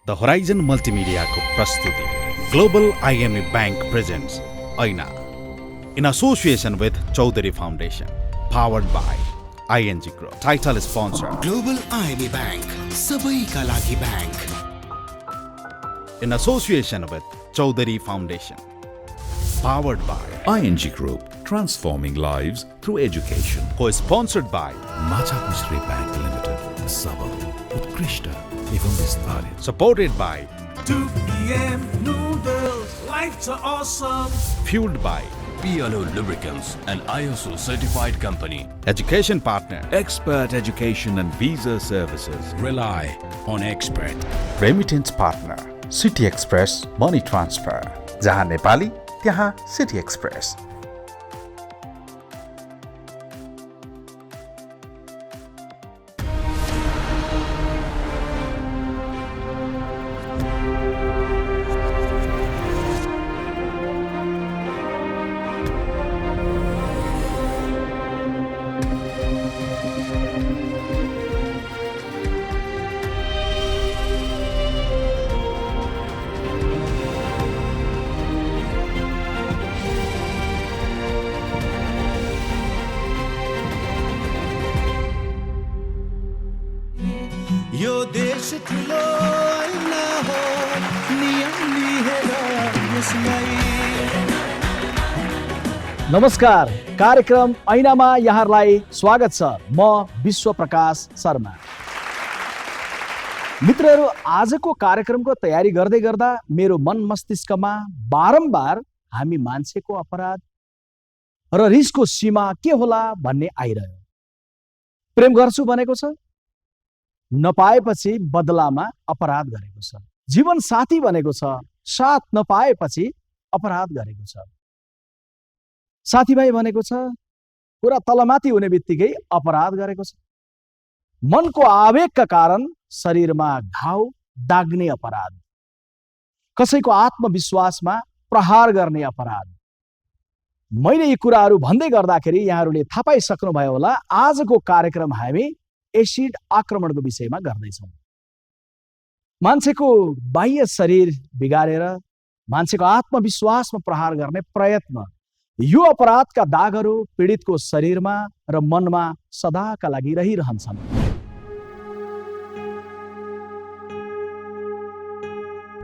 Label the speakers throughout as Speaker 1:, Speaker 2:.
Speaker 1: The horizon multimedia को प्रस्तुति global IME bank presents ऐना in association with Chaudhary Foundation, powered by ING Group. Title sponsor
Speaker 2: Global IME Bank, सबैका लागि bank.
Speaker 1: in association with Chaudhary Foundation, powered by
Speaker 3: ING Group, transforming lives through education.
Speaker 1: co-sponsored by
Speaker 3: Machhapuchhri Bank Limited, सबल उत्कृष्ट एवं विस्तारित.
Speaker 1: supported by
Speaker 4: 2 p.m. noodles. Lights are awesome.
Speaker 1: fueled by
Speaker 5: PLO Lubricants, an ISO certified company.
Speaker 1: education partner
Speaker 3: Expert Education and Visa Services.
Speaker 5: Rely on expert.
Speaker 1: remittance partner City Express Money Transfer, जहाँ नेपाली त्यहाँ City Express.
Speaker 4: यो देश ठुलो ऐना हो, नियम लिएर यसलाई.
Speaker 6: नमस्कार, कार्यक्रम ऐनामा यहाँहरूलाई स्वागत छ. म विश्व प्रकाश शर्मा. मित्रहरू, आजको कार्यक्रमको तयारी गर्दै गर्दा मेरो मन मस्तिष्कमा बारम्बार हामी मान्छेको अपराध र रिसको सीमा के होला भन्ने आइरह्यो. प्रेम गर्छु भनेको छ, नपाएपछि बदलामा अपराध गरेको छ. जीवन साथी भनेको छ, साथ नपाएपछि अपराध गरेको छ. साथीभाइ भनेको छ, कुरा तलमाथि हुने बित्तिकै अपराध गरेको छ. मनको आवेगका कारण शरीरमा घाउ दाग्ने अपराध, कसैको आत्मविश्वासमा प्रहार गर्ने अपराध. मैले यी कुराहरू भन्दै गर्दाखेरि यहाँहरूले थाहा पाइसक्नुभयो होला, आजको कार्यक्रम हामी एसिड आक्रमणको विषयमा गर्दैछौँ. मान्छेको बाह्य शरीर बिगारेर मान्छेको आत्मविश्वासमा प्रहार गर्ने प्रयत्न, यो अपराधका दागहरू पीडितको शरीरमा र मनमा सदाका लागि रहिरहन्छन्.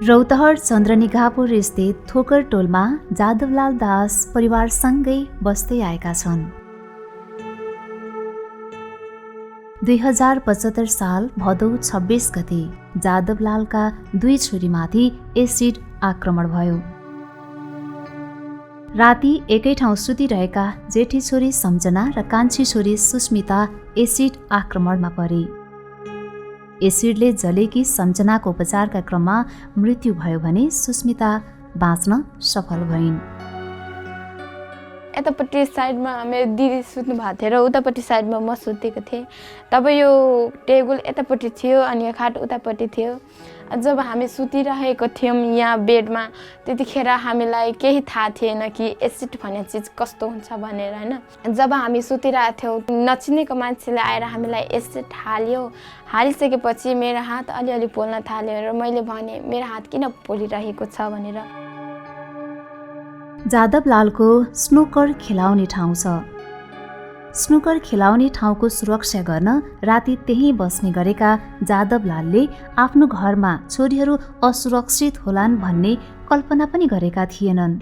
Speaker 7: रौतहट चन्द्रनिगापुर स्थित थोकर टोलमा जादवलाल दास परिवारसँगै बस्दै आएका छन्. 2075 साल भदौ 26 गते जादवलालका 2 छोरीमाथि एसिड आक्रमण भयो. राति एकै ठाउँ सुतिरहेका जेठी छोरी सम्झना र कान्छी छोरी सुस्मिता एसिड आक्रमणमा परे. एसिडले जलेकी सम्झनाको उपचारका क्रममा मृत्यु भयो भने सुस्मिता बाँच्न सफल भइन्.
Speaker 8: यतापट्टि साइडमा मेरो दिदी सुत्नु भएको थियो र उतापट्टि साइडमा म सुतेको थिएँ. तब यो टेबल यतापट्टि थियो अनि खाट उतापट्टि थियो. जब हामी सुतिरहेको थियौँ यहाँ बेडमा, त्यतिखेर हामीलाई केही थाहा थिएन कि एसिड भन्ने चिज कस्तो हुन्छ भनेर, होइन. जब हामी सुतिरहेको थियौँ, नचिनेको मान्छेले आएर हामीलाई एसिड हाल्यो. हालिसकेपछि मेरो हात अलिअलि पोल्न थाल्यो र मैले भने मेरो हात किन पोलिरहेको छ भनेर.
Speaker 7: जादवलालको स्नुकर खेलाउने ठाउँ छ. स्नुकर खेलाउने ठाउँको सुरक्षा गर्न राति त्यहीँ बस्ने गरेका जादवलालले आफ्नो घरमा छोरीहरू असुरक्षित होलान् भन्ने कल्पना पनि गरेका थिएनन्.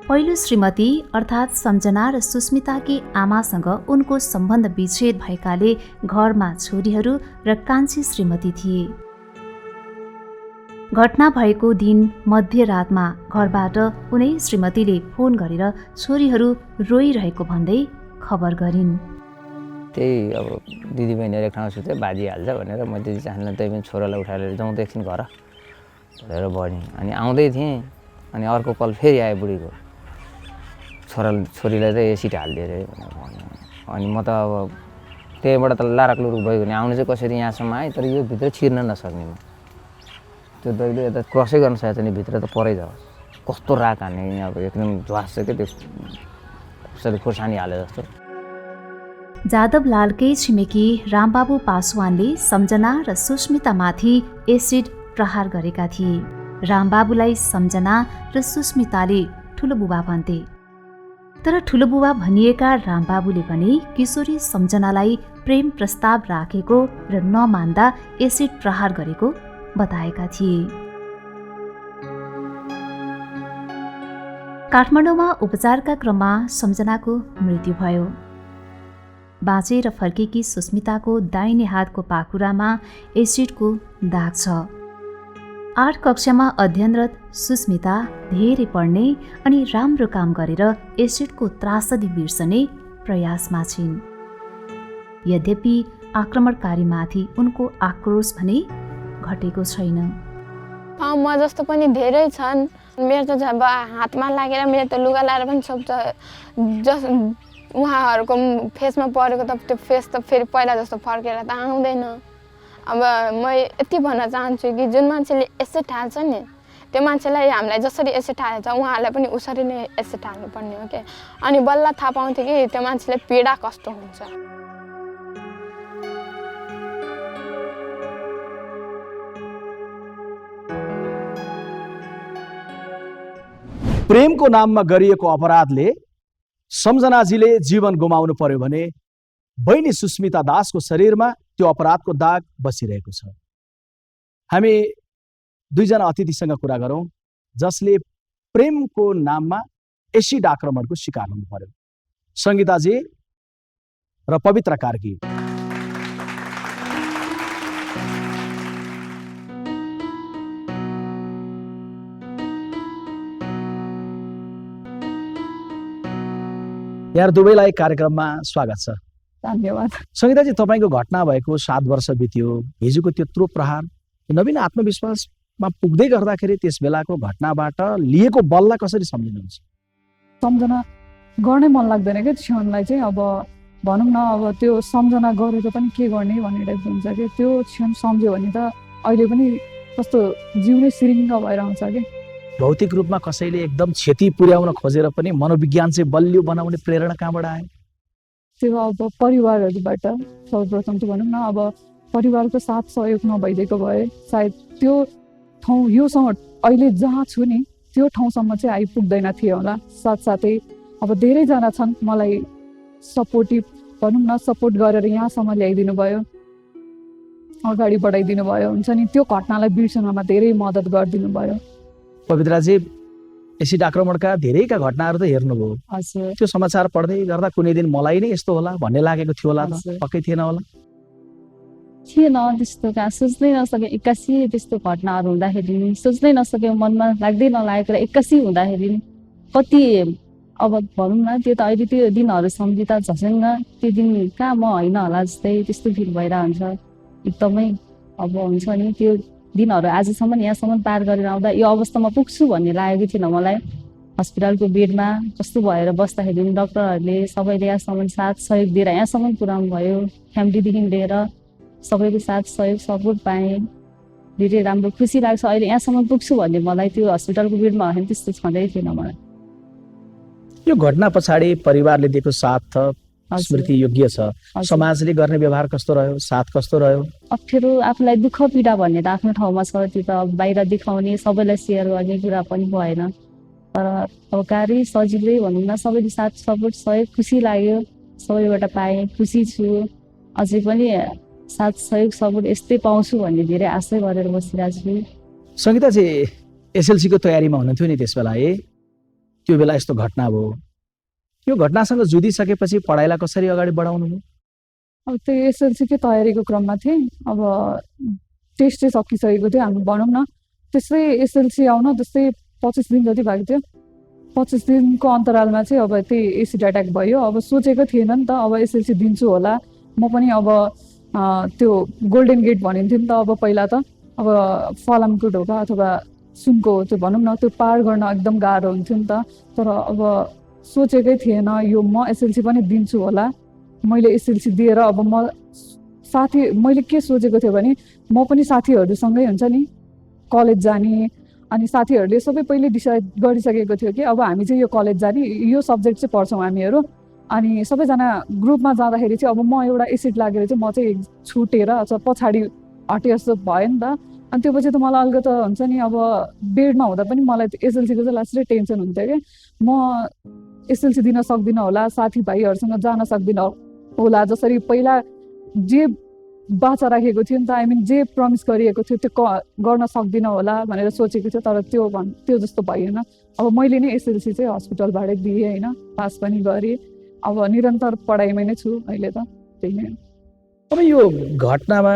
Speaker 7: पहिलो श्रीमती अर्थात् सम्झना र सुस्मिताकी आमासँग उनको सम्बन्ध विच्छेद भएकाले घरमा छोरीहरू र कान्छी श्रीमती थिए. घटना भएको दिन मध्यरातमा घरबाट उनै श्रीमतीले फोन गरेर छोरीहरू रोइरहेको भन्दै खबर गरिन्.
Speaker 9: त्यही अब दिदीबहिनीहरू एक ठाउँ सुत्यो, बाजिहाल्छ भनेर म दिदी चाहन्छु त्यही पनि छोरालाई उठाएर जाउँ त एकछिन घर भनेर बढेँ. अनि आउँदै थिएँ अनि अर्को कल फेरि आयो बुढीको, छोरीलाई चाहिँ एसिड हालिदियो अरे भनेर भन्यो. अनि म त अब त्यहीबाट त लाराकलुरुक भइगयो भने आउनु चाहिँ कसरी यहाँसम्म आएँ, तर यो भित्र छिर्न नसक्ने. म त्यो दैले यता क्रसै गर्न सकेको छ नि, भित्र त परै जाओ. कस्तो राग हान्ने अब एकदम ध्वास छ क्या, त्यो कसरी खोर्सानी हाले जस्तो.
Speaker 7: जादवलालकै छिमेकी रामबाबु पासवानले सम्झना र सुस्मितामाथि एसिड प्रहार गरेका थिए। रामबाबुलाई सम्झना र सुस्मिताले ठुलो बुबा भन्थे। तर ठुलो बुबा भनिएका रामबाबुले पनि किशोरी सम्झनालाई प्रेम प्रस्ताव राखेको र नमान्दा एसिड प्रहार गरेको बताएका थिए। काठमाडौँमा उपचारका क्रममा सम्झनाको मृत्यु भयो। बाँचेर फर्केकी सुस्मिताको दाहिने हातको पाखुरामा एसिडको दाग छ। 8 कक्षामा अध्ययनरत सुस्मिता धेरै पढ्ने अनि राम्रो काम गरेर एसिडको त्रासदी बिर्सने प्रयासमा छिन्। यद्यपि आक्रमणकारीमाथि उनको आक्रोश भने घटेको छैन।
Speaker 8: म जस्तो पनि धेरै छन्। मेरो त जब हातमा लागेर मेरो त लुगा लाएर पनि सब उहाँहरूको फेसमा परेको त त्यो फेस त फेरि पहिला जस्तो फर्केर त आउँदैन। अब म यति भन्न चाहन्छु कि जुन मान्छेले एसिड हाल्छ नि त्यो मान्छेलाई हामीलाई जसरी एसिड हालेछ उहाँहरूलाई पनि उसरी नै एसिड हाल्नुपर्ने हो क्या। अनि बल्ल थाहा पाउँथ्यो कि त्यो मान्छेले पीडा कस्तो हुन्छ।
Speaker 6: प्रेमको नाममा गरिएको अपराधले सम्झनाजीले जीवन गुमाउनु पर्यो भने बहिनी सुस्मिता दासको शरीरमा त्यो अपराधको दाग बसिरहेको छ। हामी दुईजना अतिथिसँग कुरा गरौँ जसले प्रेमको नाममा एसिड आक्रमणको शिकार हुनु पर्यो। सङ्गीताजी र पवित्र कार्की। यहाँ दुवैलाई कार्यक्रममा स्वागत छ।
Speaker 10: धन्यवाद।
Speaker 6: सङ्गीताजी, तपाईँको घटना भएको 7 वर्ष बित्यो। हिजोको त्यत्रो प्रहार नवीन आत्मविश्वासमा पुग्दै गर्दाखेरि त्यस बेलाको घटनाबाट लिएको बललाई कसरी सम्झिनुहुन्छ?
Speaker 10: सम्झना गर्नै मन लाग्दैन क्या क्षणलाई चाहिँ। अब भनौँ न, अब त्यो सम्झना गरेर पनि के गर्ने भन्ने टाइपको हुन्छ कि। त्यो क्षण सम्झ्यो भने त अहिले पनि कस्तो जिउ नै सिरिङ्ग भएर आउँछ कि।
Speaker 6: भौतिक रूपमा कसैले एकदम क्षति पुर्याउन खोजेर पनि मनोविज्ञान चाहिँ बलियो बनाउने प्रेरणा कहाँबाट आयो?
Speaker 10: त्यो अब परिवारहरूबाट सर्वप्रथम त भनौँ न, अब परिवारको साथ सहयोग नभइदिएको भए सायद त्यो ठाउँ योसँग अहिले जहाँ छु नि त्यो ठाउँसम्म चाहिँ आइपुग्दैन थियो होला। साथसाथै अब धेरैजना छन् मलाई सपोर्टिभ भनौँ न, सपोर्ट गरेर यहाँसम्म ल्याइदिनु भयो, अगाडि बढाइदिनु भयो हुन्छ नि। त्यो घटनालाई बिर्सनमा धेरै मद्दत गरिदिनु भयो।
Speaker 6: पवित्राजी, एसिड आक्रमणका धेरैका घटनाहरू त हेर्नुभयो।
Speaker 10: हजुर।
Speaker 6: त्यो समाचार पढ्दै गर्दा कुनै दिन मलाई नै यस्तो होला भन्ने लागेको थियो होला त? पक्कै थिएन होला?
Speaker 10: थिएन त्यस्तो, कहाँ सोच्नै नसके एक्कासी त्यस्तो घटनाहरू हुँदाखेरि नि सोच्नै नसके, मनमा लाग्दै नलागेको र एक्कासी हुँदाखेरि नि कति अब भनौँ न, त्यो त अहिले त्यो दिनहरू सम्झिँदा झसङ्ग त्यो दिन कहाँ म होइन होला जस्तै त्यस्तो फिल भइरहेको हुन्छ एकदमै। अब हुन्छ नि त्यो दिनहरू आजसम्म यहाँसम्म पार गरेर आउँदा यो अवस्थामा पुग्छु भन्ने लागेको थिएन मलाई। हस्पिटलको बेडमा कस्तो भएर बस्दाखेरि पनि डक्टरहरूले सबैले यहाँसम्म साथ सहयोग दिएर यहाँसम्म पुऱ्याउनु भयो। फ्यामिलीदेखि लिएर सबैको साथ सहयोग सपोर्ट पाएँ। धेरै राम्रो खुसी लाग्छ अहिले यहाँसम्म पुग्छु भन्ने। मलाई त्यो हस्पिटलको बेडमा होइन त्यस्तो छँदै थिएन मलाई।
Speaker 6: यो घटना पछाडि परिवारले दिएको साथ त स्मृति योग्य छ। समाजले गर्ने व्यवहार कस्तो रह्यो, साथ कस्तो रह्यो?
Speaker 10: अप्ठ्यारो आफूलाई दुःख पीडा भन्ने त आफ्नो ठाउँमा छ, त्यो त बाहिर देखाउने सबैलाई सेयर गर्ने कुरा पनि भएन। तर अब कार्य सजिलै भनौँ न, सबैले साथ सपोर्ट सहयोग खुसी लाग्यो, सबैबाट पाएँ, खुसी छु। अझै पनि साथ सहयोग सपोर्ट यस्तै पाउँछु भन्ने धेरै आशा गरेर बसिरहेको छु।
Speaker 6: सङ्गीताजी, एसएलसीको तयारीमा हुनुहुन्थ्यो नि त्यस बेला है? त्यो बेला यस्तो घटना भयो। यो घटनासँग जुधिसकेपछि पढाइलाई कसरी अगाडि बढाउनु भयो?
Speaker 10: अब त्यो एसएलसीकै तयारीको क्रममा थिएँ। अब टेस्टै सकिसकेको थियो हामी भनौँ न। त्यसै एसएलसी आउन त्यस्तै 25 दिन जति भएको थियो। 25 दिनको अन्तरालमा चाहिँ अब त्यही एसिड एट्याक भयो। अब सोचेको थिएन नि त अब एसएलसी दिन्छु होला। म पनि अब त्यो गोल्डन गेट भनिन्थ्यो नि त अब पहिला त। अब फलामको ढोका अथवा सुनको त्यो भनौँ न त्यो पार गर्न एकदम गाह्रो हुन्थ्यो नि त। तर अब सोचेकै थिएन यो म एसएलसी पनि दिन्छु होला। मैले एसएलसी दिएर अब मैले के सोचेको थियो भने म पनि साथीहरूसँगै हुन्छ नि कलेज जाने। अनि साथीहरूले सबै पहिले डिसाइड गरिसकेको थियो कि अब हामी चाहिँ यो कलेज जाने, यो सब्जेक्ट चाहिँ पढ्छौँ हामीहरू। अनि सबैजना ग्रुपमा जाँदाखेरि चाहिँ अब म एउटा एसिड लागेर चाहिँ म चाहिँ छुटेर अथवा पछाडि हटे जस्तो भयो नि त। अनि त्यो पछि त मलाई अलिकति हुन्छ नि अब बेडमा हुँदा पनि मलाई एसएलसीको चाहिँ लास्टै टेन्सन हुन्थ्यो कि म एसएलसी दिन सक्दिनँ होला, साथीभाइहरूसँग जान सक्दिनँ होला, जसरी पहिला जे बाचा राखेको थियो नि त, आई मिन जे प्रमिस गरिएको थियो त्यो गर्न सक्दिनँ होला भनेर सोचेको थियो, तर त्यो जस्तो भएन। अब मैले नै एसएलसी चाहिँ हस्पिटलबाटै दिएँ होइन, पास पनि गरेँ। अब निरन्तर पढाइमै नै छु अहिले त, त्यही नै।
Speaker 6: अब यो घटनामा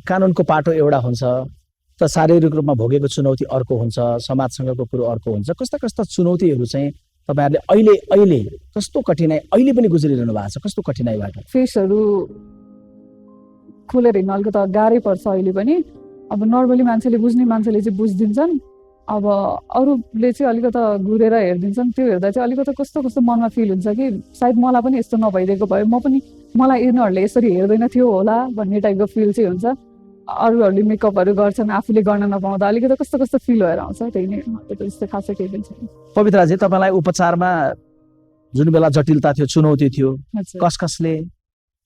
Speaker 6: कानुनको पाटो एउटा हुन्छ त, शारीरिक रूपमा भोगेको चुनौती अर्को हुन्छ, समाजसँगको कुरो अर्को हुन्छ। कस्ता कस्ता चुनौतीहरू चाहिँ तपाईँहरूले अहिले कस्तो कठिनाइ अहिले पनि गुज्रिरहनु भएको छ, कस्तो कठिनाइबाट?
Speaker 10: फेसहरू खोलेर हिँड्न अलिकति गाह्रै पर्छ अहिले पनि। अब नर्मली मान्छेले बुझ्ने मान्छेले चाहिँ बुझिदिन्छन्, अब अरूले चाहिँ अलिकति घुरेर हेरिदिन्छन्। त्यो हेर्दा चाहिँ अलिकति कस्तो कस्तो मनमा फिल हुन्छ कि सायद मलाई पनि यस्तो नभइदिएको भए मलाई यिनीहरूले यसरी हेर्दैन थियो होला भन्ने टाइपको फिल चाहिँ हुन्छ। अरूहरूले मेकअपहरू गर्छन्, आफूले गर्न नपाउँदा अलिकति कस्तो कस्तो फिल भएर आउँछ, त्यही नै। त्यस्तो खासै केही पनि छैन।
Speaker 6: पवित्राजी, तपाईँलाई उपचारमा जुन बेला जटिलता थियो, चुनौती थियो, कसले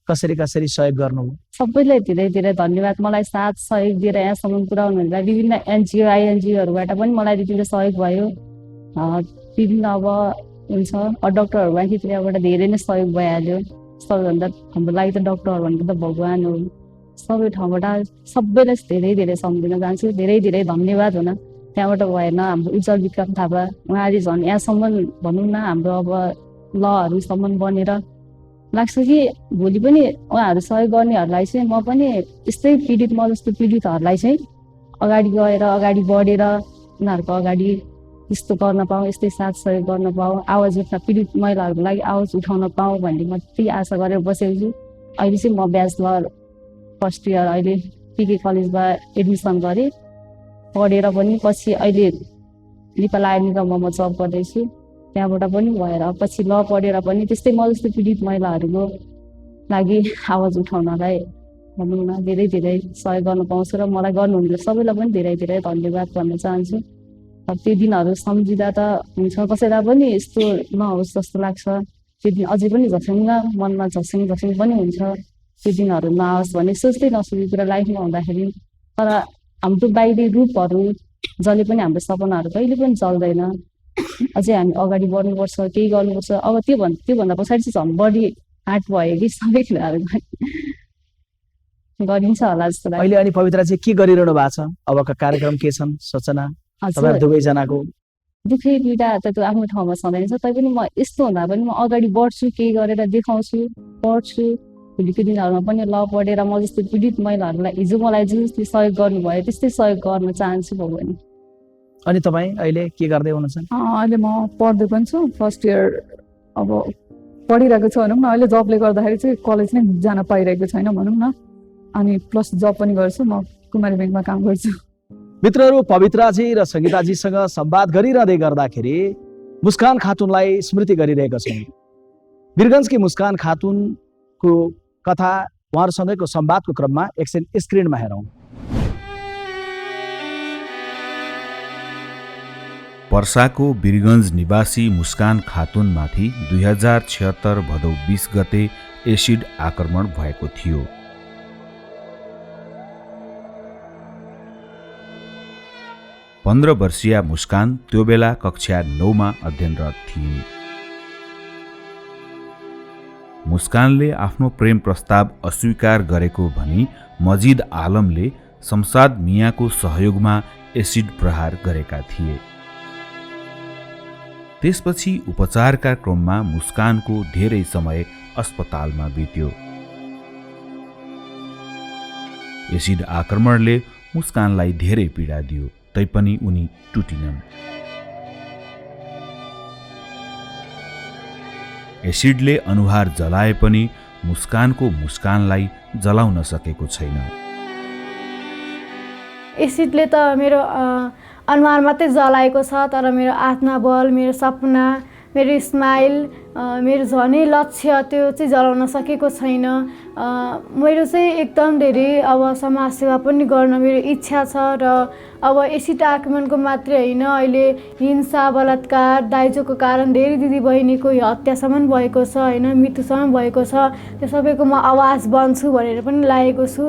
Speaker 6: कसरी सहयोग गर्नुभयो?
Speaker 10: सबैलाई धेरै धेरै धन्यवाद। मलाई साथ सहयोग दिएर यहाँसम्म पुर्याउनुहुँदा विभिन्न एनजिओ आइएनजिओहरूबाट पनि मलाई विभिन्न सहयोग भयो। विभिन्न अब हुन्छ डक्टरहरूबाट धेरै नै सहयोग भइहाल्यो। सबैभन्दा हाम्रो लागि त डक्टर भनेको त भगवान हो। सबै ठाउँबाट सबैलाई धेरै धेरै सम्झिन चाहन्छु, धेरै धेरै धन्यवाद हुन। त्यहाँबाट भएन हाम्रो उज्जवल विक्रम थापा, उहाँले झन् यहाँसम्म भनौँ न हाम्रो अब लहरूसम्म बनेर लाग्छ कि भोलि पनि उहाँहरू सहयोग गर्नेहरूलाई चाहिँ म पनि यस्तै पीडित, म जस्तो पीडितहरूलाई चाहिँ अगाडि गएर अगाडि बढेर उनीहरूको अगाडि यस्तो गर्न पाऊँ, यस्तै साथ सहयोग गर्न पाऊँ, आवाज उठ्न, पीडित महिलाहरूको लागि आवाज उठाउन पाऊँ भन्ने म त्यही आशा गरेर बसेको छु। अहिले चाहिँ म ब्याचलर फर्स्ट इयर अहिले पिके कलेजमा एडमिसन गरेँ, पढेर पनि पछि अहिले नेपाल आर्मी निगममा म जब गर्दैछु। त्यहाँबाट पनि भएर पछि ल पढेर पनि त्यस्तै म जस्तो पीडित महिलाहरूको लागि आवाज उठाउनलाई भनौँ न धेरै धेरै सहयोग गर्न पाउँछु र मलाई गर्नुहुने सबैलाई पनि धेरै धेरै धन्यवाद भन्न चाहन्छु। त्यो दिनहरू सम्झिँदा त हुन्छ कसैलाई पनि यस्तो नहोस् जस्तो लाग्छ। त्यो दिन अझै पनि झस्याङ मनमा झस्याङ पनि हुन्छ। त्यो दिनहरू नआओस् भन्ने सोच्दै नसोचेको कुरा लाइफमा हुँदाखेरि, तर हाम्रो बाहिरी रूपहरू जसले पनि हाम्रो सपनाहरू कहिले पनि चल्दैन। अझै हामी अगाडि बढ्नुपर्छ, केही गर्नुपर्छ। अब त्योभन्दा पछाडि चाहिँ झन् बढी आँट भयो कि सबै कुराहरू गरिन्छ होला जस्तो लाग्छ।
Speaker 6: अहिले अनि पवित्र चाहिँ के गरिरहनु भएको छ? अबका कार्यक्रम के छन्, सूचना तपाईहरु दुवैजनाको?
Speaker 10: दुःखै पीडा त त्यो आफ्नो ठाउँमा छँदैन छ, तैपनि म यस्तो हुँदा पनि म अगाडि बढ्छु, केही गरेर देखाउँछु, पढ्छु। भोलिको दिनहरूमा पनि ल पढेर म जस्तो पीडित महिलाहरूलाई हिजो मलाई जसले सहयोग गर्नुभयो त्यस्तै सहयोग गर्न चाहन्छु भगवान्।
Speaker 6: अनि तपाईँ अहिले के गर्दै हुनुहुन्छ?
Speaker 10: अहिले म पढ्दै पनि छु, फर्स्ट इयर अब पढिरहेको छु भनौँ न। अहिले जबले गर्दाखेरि चाहिँ कलेज नै जान पाइरहेको छैन भनौँ न। अनि प्लस जब पनि गर्छु, म कुमारी ब्याङ्कमा काम गर्छु।
Speaker 6: मित्रहरू, पवित्राजी र सङ्गीताजीसँग संवाद गरिरहँदै गर्दाखेरि मुस्कान खातुनलाई स्मृति गरिरहेका छौँ। वीरगञ्जकी मुस्कान खातुनको कथा उहाँहरूसँगैको संवादको क्रममा एकछिन स्क्रिनमा हेरौँ।
Speaker 3: पर्साको वीरगञ्ज निवासी मुस्कान खातुनमाथि 2076 भदौ 20 गते एसिड आक्रमण भएको थियो। पन्ध्र वर्षीय मुस्कान त्यो बेला कक्षा 9 मा अध्ययनरत थिए। मुस्कानले आफ्नो प्रेम प्रस्ताव अस्वीकार गरेको भनी मजिद आलमले शमशाद मियाको सहयोगमा एसिड प्रहार गरेका थिए। त्यसपछि उपचारका क्रममा मुस्कानको धेरै समय अस्पतालमा बित्यो। एसिड आक्रमणले मुस्कानलाई धेरै पीडा दियो, तैपनि उनी टुटिनन्। एसिडले अनुहार जलाए पनि मुस्कानको मुस्कानलाई जलाउन सकेको छैन।
Speaker 11: एसिडले त मेरो अनुहार मात्रै जलाएको छ, तर मेरो आत्मा बल, मेरो सपना, मेरो स्माइल मेरो झनै लक्ष्य त्यो चाहिँ जलाउन सकेको छैन। मेरो चाहिँ एकदम धेरै अब समाज सेवा पनि गर्न मेरो इच्छा छ र अब एसिड आक्रमणको मात्रै होइन, अहिले हिंसा बलात्कार दाइजोको कारण धेरै दिदीबहिनीको हत्यासम्म भएको छ होइन, मृत्युसम्म भएको छ। त्यो सबैको म आवाज बन्छु भनेर पनि लागेको छु।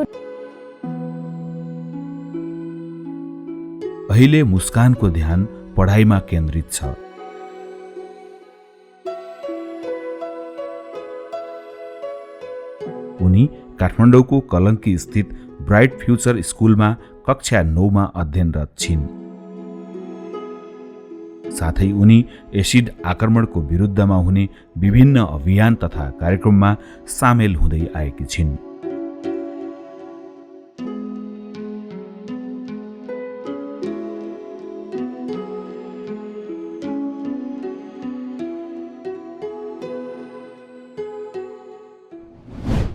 Speaker 3: अहिले मुस्कानको ध्यान पढाइमा केन्द्रित छ। उनी काठमाडौँको कलङ्की स्थित ब्राइट फ्युचर स्कुलमा कक्षा 9 मा अध्ययनरत छिन्। साथै उनी एसिड आक्रमणको विरुद्धमा हुने विभिन्न अभियान तथा कार्यक्रममा सामेल हुँदै आएकी छिन्।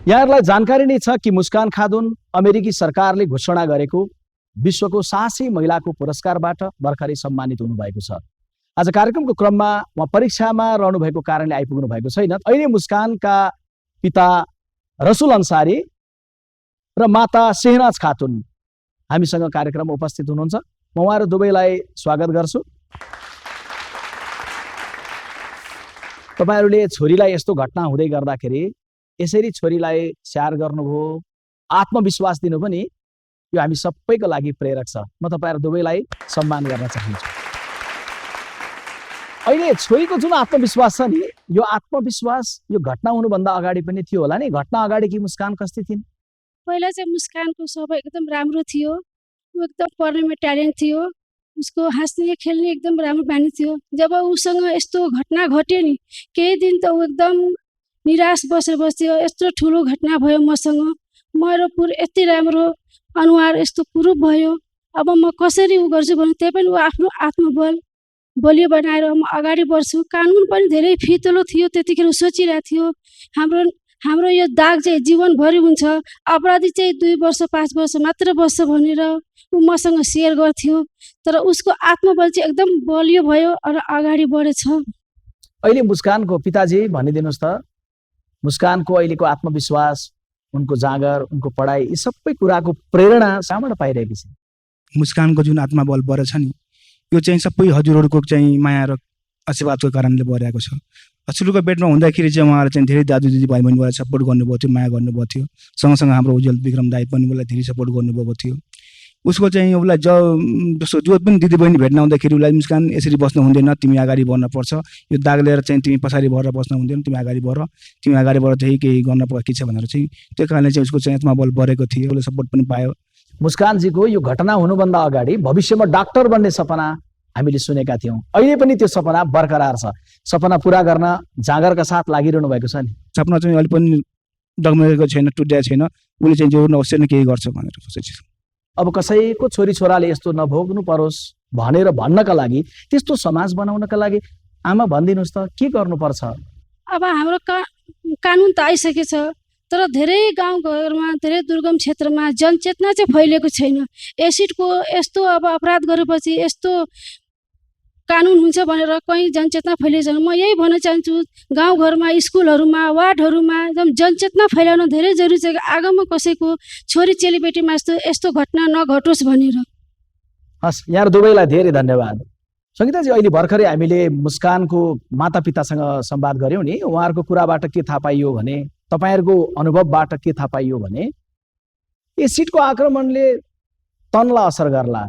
Speaker 6: यहाँहरूलाई जानकारी नै छ कि मुस्कान खातुन अमेरिकी सरकारले घोषणा गरेको विश्वको साहसी महिलाको पुरस्कारबाट भर्खरै सम्मानित हुनुभएको छ। आज कार्यक्रमको क्रममा उहाँ परीक्षामा रहनुभएको कारणले आइपुग्नु भएको छैन। अहिले मुस्कानका पिता रसुल अन्सारी र माता सेहनाज खातुन हामीसँग कार्यक्रममा उपस्थित हुनुहुन्छ। म उहाँहरू दुवैलाई स्वागत गर्छु। तपाईँहरूले छोरीलाई यस्तो घटना हुँदै गर्दाखेरि यसरी छोरीलाई स्याहार गर्नुभयो, आत्मविश्वास दिनु पनि यो हामी सबैको लागि प्रेरक छ। म तपाईँहरू दुवैलाई सम्मान गर्न चाहन्छु। अहिले छोरीको जुन आत्मविश्वास छ नि, यो आत्मविश्वास यो घटना हुनुभन्दा अगाडि पनि थियो होला नि? घटना अगाडिकी मुस्कान कस्तै थिइन्?
Speaker 12: पहिला चाहिँ मुस्कानको स्वभाव एकदम राम्रो थियो। ऊ एकदम पढ्नेमा ट्यालेन्ट थियो। उसको हाँस्ने खेल्ने एकदम राम्रो बानी थियो। जब उसँग यस्तो घटना घट्यो नि, केही दिन त ऊ एकदम निराश बसेर बस्थ्यो। यस्तो ठुलो घटना भयो मसँग, मेरो पुरो यति राम्रो अनुहार यस्तो कुरूप भयो, अब म कसरी उ गर्छु भने त्यही पनि ऊ आफ्नो आत्मबल बलियो बनाएर म अगाडि बढ्छु। कानुन पनि धेरै फितलो थियो त्यतिखेर, सोचिरहेको थियो हाम्रो यो दाग चाहिँ जीवनभरि हुन्छ, अपराधी चाहिँ 2 वर्ष 5 वर्ष मात्र बस्छ भनेर ऊ मसँग सेयर गर्थ्यो। तर उसको आत्मबल चाहिँ एकदम बलियो भयो र अगाडि बढेछ।
Speaker 6: अहिले मुस्कानको पिताजी भनिदिनुहोस् त, मुस्कानको अहिलेको आत्मविश्वास, उनको जाँगर, उनको पढाइ, यी सबै कुराको प्रेरणा कहाँबाट पाइरहेकी छ?
Speaker 13: मुस्कानको जुन आत्मबल बढेछ नि, यो चाहिँ सबै हजुरहरूको चाहिँ माया र आशीर्वादको कारणले बढेको छ। सुरुको बेडमा हुँदाखेरि चाहिँ उहाँले चाहिँ धेरै दाजु दिदी भाइ बहिनीलाई सपोर्ट गर्नुभएको थियो, माया गर्नुभएको थियो। सँगसँगै हाम्रो उज्जवल विक्रम दाइ पनि उसलाई धेरै सपोर्ट गर्नुभएको थियो। उसको चाहिँ उसलाई जो पनि दिदी बहिनी भेट्न आउँदाखेरि उसलाई मुस्कान यसरी बस्नु हुँदैन, तिमी अगाडि बढ्न पर्छ, यो दाग लिएर चाहिँ तिमी पछाडि भएर बस्न हुँदैन, तिमी अगाडि बढ, तिमी अगाडि बढ चाहिँ केही गर्न पर्छ छ भनेर चाहिँ त्यो कारणले चाहिँ उसको चाहिँ आत्मबल बढेको थियो। उसले सपोर्ट पनि पायो।
Speaker 6: मुस्कानजीको यो घटना हुनुभन्दा अगाडि भविष्यमा डाक्टर बन्ने सपना हामीले सुनेका थियौँ। अहिले पनि त्यो सपना बरकरार छ। सपना पुरा गर्न जाँगरका साथ लागिरहनु भएको छ नि?
Speaker 13: सपना चाहिँ अहिले पनि डगमगेको छैन, टुट्याएको छैन। उसले चाहिँ जो नहोस् न केही गर्छ भनेर सोचेको छु।
Speaker 6: अब कसैको छोरी छोराले यस्तो नभोग्नु परोस् भनेर भन्नका लागि, त्यस्तो समाज बनाउनका लागि आमा भनिदिनुहोस् त के गर्नुपर्छ?
Speaker 12: अब हाम्रो कानुन त आइसकेछ, तर धेरै गाउँघरमा धेरै दुर्गम क्षेत्रमा जनचेतना चाहिँ फैलिएको छैन। एसिडको यस्तो अब अपराध गरेपछि यस्तो कानुन हुन्छ भनेर कहीँ जनचेतना फैलिएको छैन। म यही भन्न चाहन्छु, गाउँघरमा, स्कुलहरूमा, वार्डहरूमा एकदम जनचेतना फैलाउन धेरै जरुरी छ। आगामी कसैको छोरी चेलीबेटीमा यस्तो घटना नघटोस् भनेर।
Speaker 6: हस्, यहाँ दुवैलाई धेरै धन्यवाद। सङ्गीताजी, अहिले भर्खरै हामीले मुस्कानको मातापितासँग संवाद गऱ्यौँ नि। उहाँहरूको कुराबाट के थाहा पाइयो भने, तपाईँहरूको अनुभवबाट के थाहा पाइयो भने, एसिडको आक्रमणले तनलाई असर गर्ला,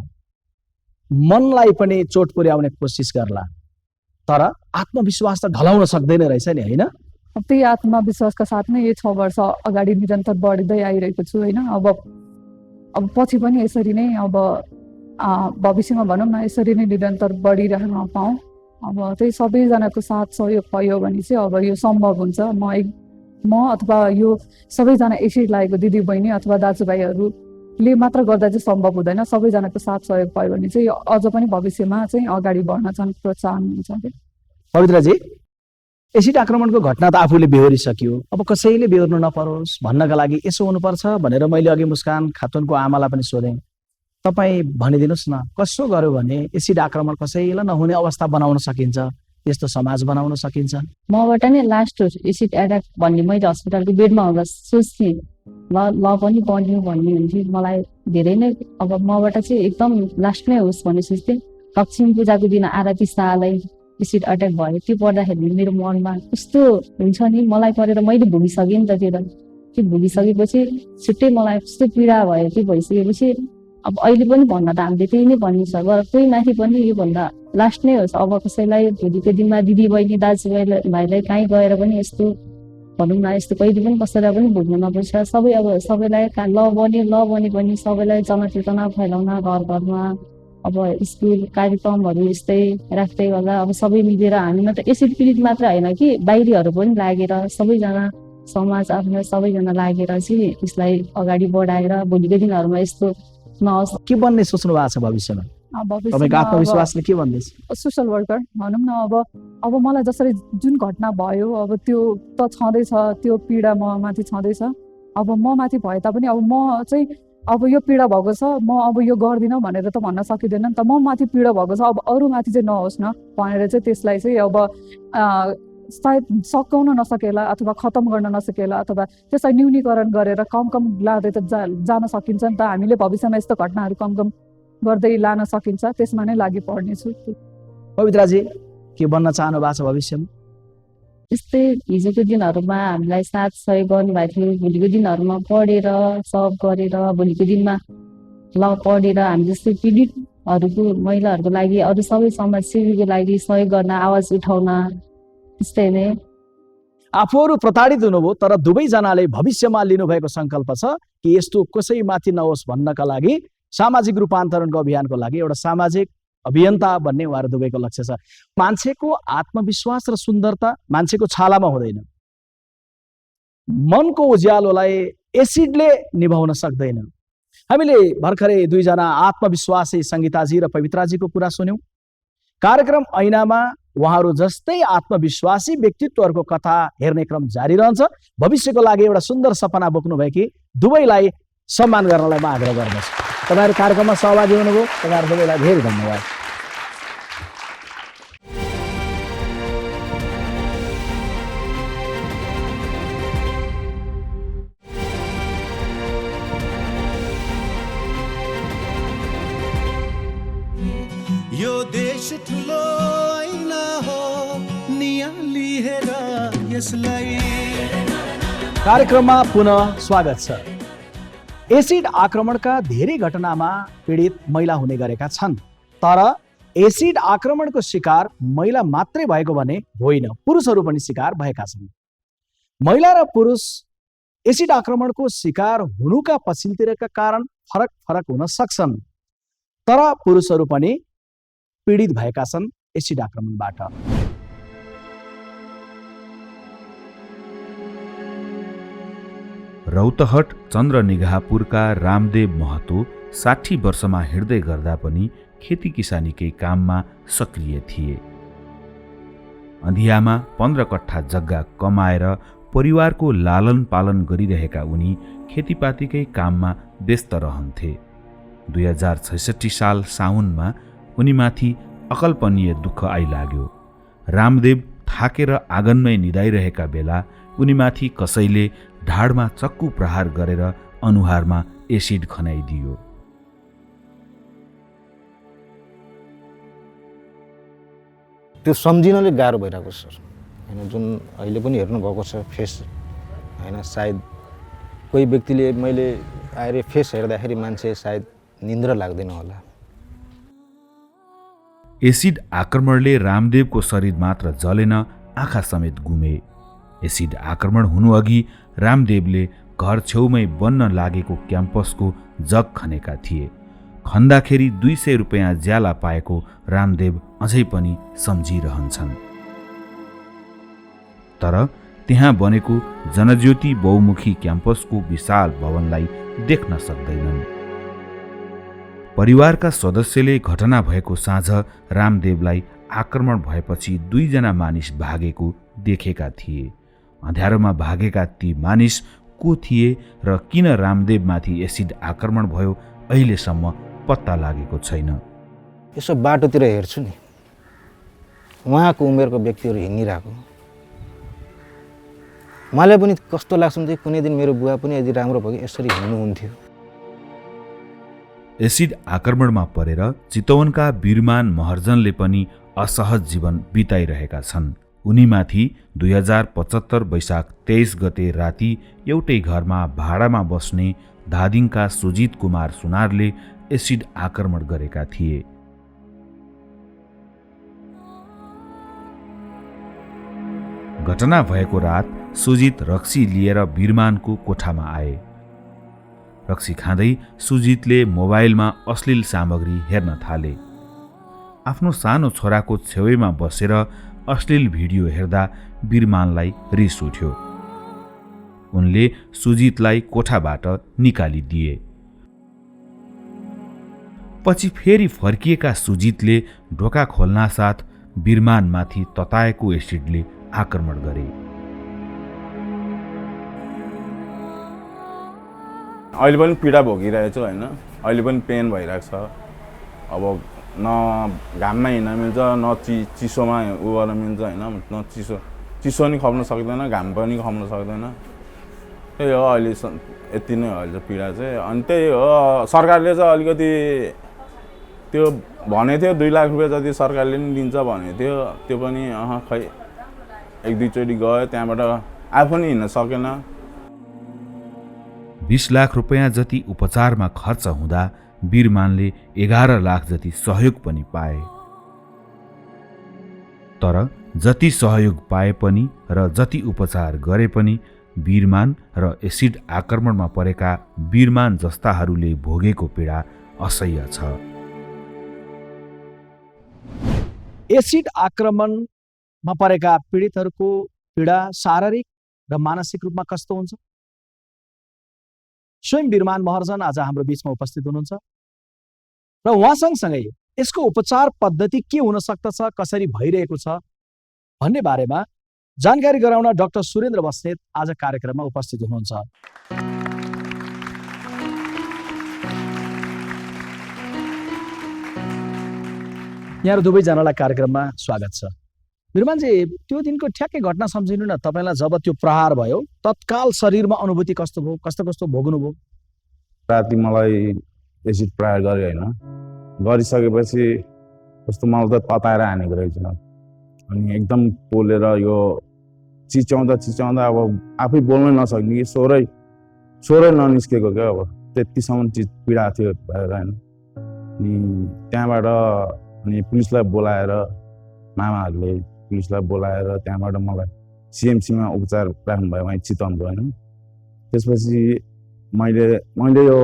Speaker 6: मनलाई पनि चोट पुर्याउने कोसिस गर्ला, तर आत्मविश्वास त ढलाउन सक्दैन रहेछ नि, होइन?
Speaker 10: त्यही आत्मविश्वासका साथ नै यो 6 वर्ष अगाडि निरन्तर बढ्दै आइरहेको छु, होइन? अब पछि पनि यसरी नै अब भविष्यमा भनौँ न यसरी नै निरन्तर बढिरहन पाऊँ। अब त्यही सबैजनाको साथ सहयोग पाइयो भने चाहिँ अब यो सम्भव हुन्छ। म अथवा यो सबैजना एसिड लागेको दिदी बहिनी अथवा दाजुभाइहरूले मात्र गर्दा चाहिँ सम्भव हुँदैन। सबैजनाको साथ सहयोग पायो भने चाहिँ अझ पनि भविष्यमा चाहिँ अगाडि बढ्न चाहिँ प्रोत्साहन हुन्छ।
Speaker 6: पवित्रजी, एसिड आक्रमणको घटना त आफूले बेहोरिसक्यो, अब कसैले बेहोर्नु नपरोस् भन्नका लागि यसो हुनुपर्छ भनेर मैले अघि मुस्कान खातुनको आमालाई पनि सोधेँ। तपाईँ भनिदिनुहोस् न, कसो गर्यो भने एसिड आक्रमण कसैलाई नहुने अवस्था बनाउन सकिन्छ? त्यस्तो समाज बनाउन सकिन्छ?
Speaker 10: मबाट नै लास्ट एसिड एट्याक भन्ने मैले हस्पिटलको बेडमा हुँदा सोच्थेँ ल पनि बन्यो भन्ने हुन्थ्यो। मलाई धेरै नै अब मबाट चाहिँ एकदम लास्टमै होस् भन्ने सोच्थेँ। लक्ष्मी पूजाको दिन आरती शाहलाई एसिड एट्याक भयो। त्यो पढ्दाखेरि मेरो मनमा कस्तो हुन्छ नि, मलाई परेर मैले भुगिसकेँ नि त। त्यो भुगिसकेपछि छुट्टै मलाई कस्तो पीडा भयो। त्यो भइसकेपछि अब अहिले पनि भन्न त हामीले त्यही नै भनिन्छ, कोही माथि पनि योभन्दा लास्ट नै होस्। अब कसैलाई भोलिको दिनमा दिदी बहिनी दाजुभाइलाई कहीँ गएर पनि यस्तो भनौँ न, यस्तो कहिले पनि कसैलाई पनि भोग्नु नपर्छ। सबैलाई ल बने पनि सबैलाई जनचेतना फैलाउन घर घरमा अब स्कुल कार्यक्रमहरू यस्तै राख्दै गर्दा अब सबै मिलेर हामीमा त एसिड पीडित मात्र होइन कि बाहिरीहरू पनि लागेर सबैजना समाज आफ्नो सबैजना लागेर चाहिँ यसलाई अगाडि बढाएर भोलिको दिनहरूमा यस्तो नहोस्।
Speaker 6: के बन्ने सोच्नु भएको छ भविष्यमा? तपाईँको आत्मविश्वासले के भन्दैछ?
Speaker 14: सोसल वर्कर भनौँ न। अब मलाई जसरी जुन घटना भयो अब त्यो त छँदैछ, त्यो पीडा म माथि छँदैछ। अब म माथि भए तापनि अब म चाहिँ अब यो पीडा भएको छ, म अब यो गर्दिनँ भनेर त भन्न सकिँदैन नि त। म माथि पीडा भएको छ, अब अरू माथि चाहिँ नहोस् न भनेर चाहिँ त्यसलाई चाहिँ अब सायद सकाउन नसकेला अथवा खतम गर्न नसकेला अथवा त्यसलाई न्यूनीकरण गरेर कम लाँदै त जान सकिन्छ नि त। हामीले भविष्यमा यस्तो घटनाहरू कम गर्दै लान सकिन्छ, त्यसमा नै लागि पर्नेछु।
Speaker 6: पवित्राजी के बन्न चाहनु भएको छ भविष्यमा?
Speaker 10: यस्तै हिजोको दिनहरूमा हामीलाई साथ सहयोग गर्नुभएको थियो। भोलिको दिनहरूमा पढेर सब गरेर भोलिको दिनमा पढेर हामी जस्तै पीडितहरूको महिलाहरूको लागि अरू सबै समाजसेवीको लागि सहयोग गर्न, आवाज उठाउन, त्यस्तै नै।
Speaker 6: आफूहरू प्रताडित हुनुभयो, तर दुवैजनाले भविष्यमा लिनुभएको सङ्कल्प छ कि यस्तो कसैमाथि नहोस् भन्नका लागि सामाजिक रूपान्तरणको अभियानको लागि एउटा सामाजिक अभियन्ता बन्ने उहाँहरू दुवैको लक्ष्य छ। मान्छेको आत्मविश्वास र सुन्दरता मान्छेको छालामा हुँदैन। मनको उज्यालोलाई एसिडले निभाउन सक्दैन। हामीले भर्खरै दुईजना आत्मविश्वासी सङ्गीताजी र पवित्राजीको कुरा सुन्यौँ। कार्यक्रम ऐनामा उहाँहरू जस्तै आत्मविश्वासी व्यक्तित्वहरूको कथा हेर्ने क्रम जारी रहन्छ। भविष्यको लागि एउटा सुन्दर सपना बोक्नुभएकी दुवैलाई सम्मान गर्नलाई म आग्रह गर्दछु। तपाईँहरू कार्यक्रममा सहभागी हुनुभयो, तपाईँहरू दुवैलाई धेरै धन्यवाद।
Speaker 2: यो देश ठुलो ऐना हो, नियाली हेर यसलाई।
Speaker 6: कार्यक्रममा पुनः स्वागत छ। एसिड आक्रमणका धेरै घटनामा पीडित महिला हुने गरेका छन्, तर एसिड आक्रमणको शिकार महिला मात्रै भएको भने होइन, पुरुषहरू पनि शिकार भएका छन्। महिला र पुरुष एसिड आक्रमणको शिकार हुनुका पछिल्लोतिरका कारण फरक हुन सक्छन्, तर पुरुषहरू पनि पीडित भएका छन् एसिड आक्रमणबाट।
Speaker 3: रौतहट चन्द्रनिगाहपुरका रामदेव महतो 60 वर्षमा हिँड्दै गर्दा पनि खेती किसानीकै काममा सक्रिय थिए। अन्धियामा 15 कट्ठा जग्गा कमाएर परिवारको लालन पालन गरिरहेका उनी खेतीपातीकै काममा व्यस्त रहन्थे। 2066 साल साउनमा उनीमाथि अकल्पनीय दुःख आइलाग्यो। रामदेव थाकेर आँगनमै निदाइरहेका बेला उनीमाथि कसैले ढाडमा चक्कु प्रहार गरेर अनुहारमा एसिड खनाइदियो।
Speaker 15: त्यो सम्झिनले गाह्रो भइरहेको छ सर हैन, जुन अहिले पनि हेर्नु भएको छ फेस हैन। सायद कोही व्यक्तिले मैले आएर फेस हेर्दाखेरि मान्छे सायद निन्द्रा लाग्दैन होला।
Speaker 3: एसिड आक्रमणले रामदेवको शरीर मात्र जलेन, आँखा समेत गुमे। एसिड आक्रमण हुनुअघि रामदेवले घर छेउमै बन्न लागेको क्याम्पसको जग खनेका थिए। खन्दाखेरि 200 रुपैयाँ ज्याला पाएको रामदेव अझै पनि सम्झिरहन्छन्। तर त्यहाँ बनेको जनज्योति बहुमुखी क्याम्पसको विशाल भवनलाई देख्न सक्दैनन्। परिवारका सदस्यले घटना भएको साँझ रामदेवलाई आक्रमण भएपछि 2 जना मानिस भागेको देखेका थिए। अँध्यारोमा भागेका ती मानिस को थिए र किन रामदेवमाथि एसिड आक्रमण भयो अहिलेसम्म पत्ता लागेको छैन।
Speaker 15: यसो बाटोतिर हेर्छु नि, उहाँको उमेरको व्यक्तिहरू हिँडिरहेको मलाई पनि कस्तो लाग्छ भने कुनै दिन मेरो बुवा पनि यदि राम्रो भयो कि यसरी हिँड्नुहुन्थ्यो।
Speaker 3: एसिड आक्रमणमा परेर चितवनका वीरमान महर्जनले पनि असहज जीवन बिताइरहेका छन्। उनीमाथि 2075 वैशाख 23 गते राति एउटै घरमा भाडामा बस्ने धादिङका सुजित कुमार सुनारले एसिड आक्रमण गरेका थिए। घटना भएको रात सुजित रक्सी लिएर वीरमानको कोठामा आए। रक्सी खाँदै सुजितले मोबाइलमा अश्लील सामग्री हेर्न थाले। आफ्नो सानो छोराको छेउमा बसेर अश्लील भिडियो हेर्दा वीरमानलाई रिस उठ्यो। उनले सुजितलाई कोठाबाट निकालिदिए। पछि फेरि फर्किएका सुजितले ढोका खोल्नासाथ वीरमानमाथि तताएको एसिडले आक्रमण गरे।
Speaker 16: अहिले पनि पीडा भोगिरहेको छु होइन, अहिले पनि पेन भइरहेको छ। अब न घाममा हिँड्न मिल्छ, न चिसोमा उ गर्न मिल्छ होइन, न चिसो नि खप्न सक्दैन, घाम पनि खप्न सक्दैन। त्यही हो अहिले यति नै हो अहिले पीडा चाहिँ। अनि त्यही हो सरकारले चाहिँ अलिकति त्यो भनेको थियो 2 लाख रुपियाँ जति सरकारले पनि दिन्छ भनेको थियो, त्यो पनि खै 1-2 चोटि गयो, त्यहाँबाट आफू पनि हिँड्न सकेन।
Speaker 3: 20 लाख रुपियाँ जति उपचारमा खर्च हुँदा वीरमानले 11 लाख जति सहयोग पनि पाए। तर जति सहयोग पाए पनि र जति उपचार गरे पनि वीरमान र एसिड आक्रमणमा परेका वीरमान जस्ताहरूले भोगेको पीडा असह्य छ।
Speaker 6: एसिड आक्रमणमा परेका पीडितहरूको पीडा शारीरिक र मानसिक रूपमा कस्तो हुन्छ? स्वयं वीरमान महर्जन आज हाम्रो बीचमा उपस्थित हुनुहुन्छ र उहाँ सँगसँगै यसको उपचार पद्धति के हुन सक्दछ, कसरी भइरहेको छ भन्ने बारेमा जानकारी गराउन डाक्टर सुरेन्द्र बस्नेत आज कार्यक्रममा उपस्थित हुनुहुन्छ। यहाँहरू दुवैजनालाई कार्यक्रममा स्वागत छ। वीरमानजी, त्यो दिनको ठ्याक्कै घटना सम्झिनु न। तपाईँलाई जब त्यो प्रहार भयो तत्काल शरीरमा अनुभूति कस्तो भयो, कस्तो कस्तो भोग्नुभयो?
Speaker 16: राति मलाई एसिड प्रहार गरे होइन, गरिसकेपछि कस्तो मलाई त तताएर हानेको रहेछ। अनि एकदम पोलेर यो चिच्याउँदा अब आफै बोल्नै नसक्ने कि स्वरै ननिस्केको क्या। अब त्यतिसम्म पीडा थियो भएर होइन। अनि त्यहाँबाट अनि पुलिसलाई बोलाएर, मामाहरूले पुलिसलाई बोलाएर त्यहाँबाट मलाई सिएमसीमा उपचार राख्नुभयो वहीँ चितवनको होइन। त्यसपछि मैले यो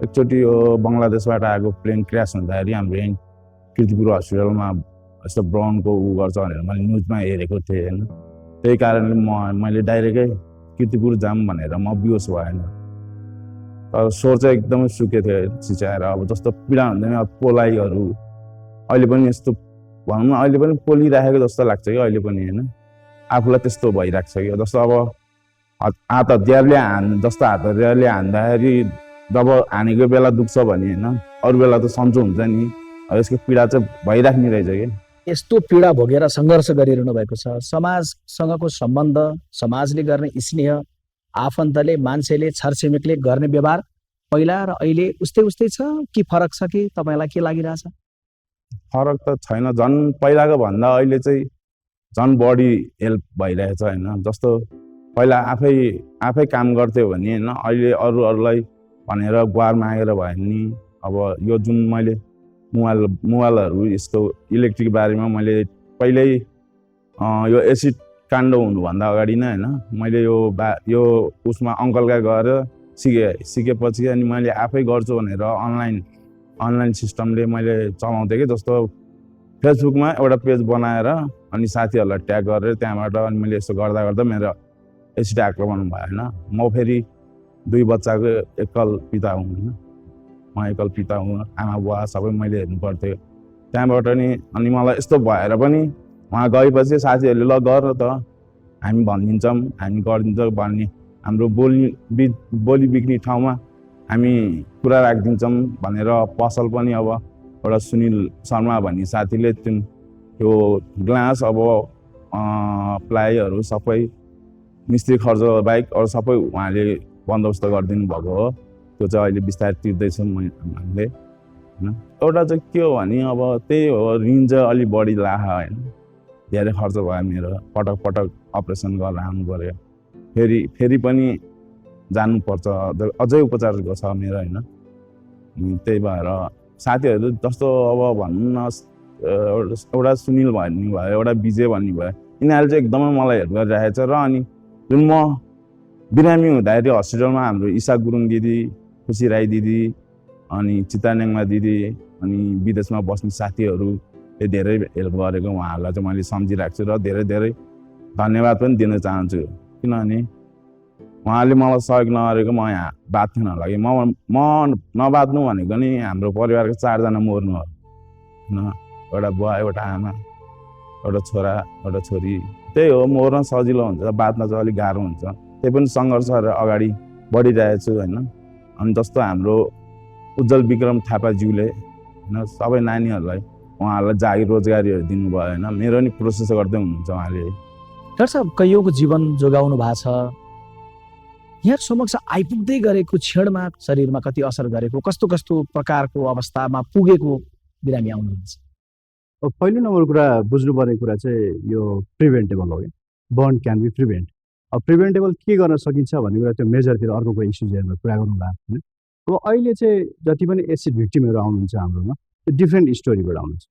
Speaker 16: एकचोटि यो बङ्गलादेशबाट आएको प्लेन क्र्यास हुँदाखेरि हाम्रो यहीँ कीर्तिपुर हस्पिटलमा यस्तो ब्राउनको उ गर्छ भनेर मैले न्युजमा हेरेको थिएँ होइन। त्यही कारणले मैले डाइरेक्टै कीर्तिपुर जाम भनेर म बिहोस भएन। तर स्वर चाहिँ एकदमै सुकेको थियो चिच्याएर। अब जस्तो पीडा हुँदैन, अब पोलाइहरू अहिले पनि यस्तो भनौँ न, अहिले पनि पोलिराखेको जस्तो लाग्छ कि अहिले पनि होइन। आफूलाई त्यस्तो भइरहेको छ कि जस्तो अब हात हतियारले जस्तो हात हतियारले हान्दाखेरि जब हानेको बेला दुख्छ भने होइन, अरू बेला त सन्चो हुन्छ नि। यसको पीडा चाहिँ भइराख्ने रहेछ कि।
Speaker 6: यस्तो पीडा भोगेर सङ्घर्ष गरिरहनु भएको छ। समाजसँगको सम्बन्ध, समाजले गर्ने स्नेह, आफन्तले, मान्छेले, छरछिमेकले गर्ने व्यवहार पहिला र अहिले उस्तै छ कि फरक छ कि तपाईँलाई के लागिरहेछ?
Speaker 16: फरक त छैन, झन् पहिलाको भन्दा अहिले चाहिँ झन् बढी हेल्प भइरहेछ होइन। जस्तो पहिला आफै काम गर्थ्यो भने होइन, अहिले अरूलाई भनेर गुहार मागेर भयो नि। अब यो जुन मैले मोबाइलहरू यस्तो इलेक्ट्रिक बारेमा मैले पहिल्यै यो एसिड काण्ड हुनुभन्दा अगाडि नै होइन, मैले यो उसमा अङ्कलका गएर सिकेपछि अनि मैले आफै गर्छु भनेर अनलाइन सिस्टमले मैले चलाउँथेँ कि। जस्तो फेसबुकमा एउटा पेज बनाएर अनि साथीहरूलाई ट्याग गरेर त्यहाँबाट अनि मैले यस्तो गर्दा मेरो एसिड आक्रमण भयो होइन। म फेरि 2 बच्चाको एकल पिता हुँ होइन। म एकल पिता हुँ, आमा बुवा सबै मैले हेर्नु पर्थ्यो। त्यहाँबाट नि अनि मलाई यस्तो भएर पनि उहाँ गएपछि साथीहरूले ल गर त, हामी भनिदिन्छौँ, हामी गरिदिन्छौँ भन्ने, हाम्रो बोली बिक्री ठाउँमा हामी कुरा राखिदिन्छौँ भनेर पसल पनि अब एउटा सुनिल शर्मा भन्ने साथीले त्यो ग्लास अब प्लाईहरू सबै मिस्त्री खर्च बाहेक अरू सबै उहाँले बन्दोबस्त गरिदिनु भएको हो। त्यो चाहिँ अहिले बिस्तारै तिर्दैछौँ हामीले होइन। एउटा चाहिँ के हो भने अब त्यही हो, ऋण चाहिँ अलिक बढी लाग्यो होइन, धेरै खर्च भयो मेरो। पटक पटक अपरेसन गरेर आउनु पऱ्यो, फेरि पनि जानुपर्छ, अझै उपचारको छ मेरो होइन। त्यही भएर साथीहरू जस्तो अब भनौँ न, एउटा सुनिल भन्नुभयो, एउटा विजय भन्नुभयो, यिनीहरूले चाहिँ एकदमै मलाई हेल्प गरिरहेको छ। र अनि जुन म बिरामी हुँदाखेरि हस्पिटलमा हाम्रो इसा गुरुङ दिदी, खुसी राई दिदी, अनि चितानेङमा दिदी, अनि विदेशमा बस्ने साथीहरूले धेरै हेल्प गरेको, उहाँहरूलाई चाहिँ मैले सम्झिरहेको छु र धेरै धेरै धन्यवाद पनि दिन चाहन्छु। किनभने उहाँले मलाई सहयोग नगरेको म यहाँ बाँच्न नलागे। म नबाँच्नु भनेको नि हाम्रो परिवारको 4 जना मर्नु हो होइन, एउटा बुवा, एउटा आमा, एउटा छोरा, एउटा छोरी। त्यही हो, मर्न सजिलो हुन्छ, बाँच्न चाहिँ अलिक गाह्रो हुन्छ। त्यही पनि सङ्घर्ष गरेर अगाडि बढिरहेको छु होइन। अनि जस्तो हाम्रो उज्जवल विक्रम थापाज्यूले होइन सबै नानीहरूलाई उहाँहरूलाई जागिर रोजगारीहरू दिनुभयो होइन, मेरो नि प्रोसेस गर्दै हुनुहुन्छ उहाँले।
Speaker 6: डाक्टर साहब, कैयौँको जीवन जोगाउनु भएको छ, यहाँ समक्ष आइपुग्दै गरेको क्षणमा शरीरमा कति असर गरेको, कस्तो कस्तो प्रकारको अवस्थामा पुगेको बिरामी आउनुहुन्छ?
Speaker 17: पहिलो नम्बर कुरा बुझ्नुपर्ने कुरा चाहिँ यो प्रिभेन्टेबल हो क्या, बर्न क्यान बी प्रिभेन्ट। अब प्रिभेन्टेबल के गर्न सकिन्छ भन्ने कुरा त्यो मेजरतिर अर्को कोही इस्युजहरूमा कुरा गर्नुला होइन। अब अहिले चाहिँ जति पनि एसिड भिक्टिमहरू आउनुहुन्छ हाम्रोमा, त्यो डिफ्रेन्ट स्टोरीबाट आउनुहुन्छ।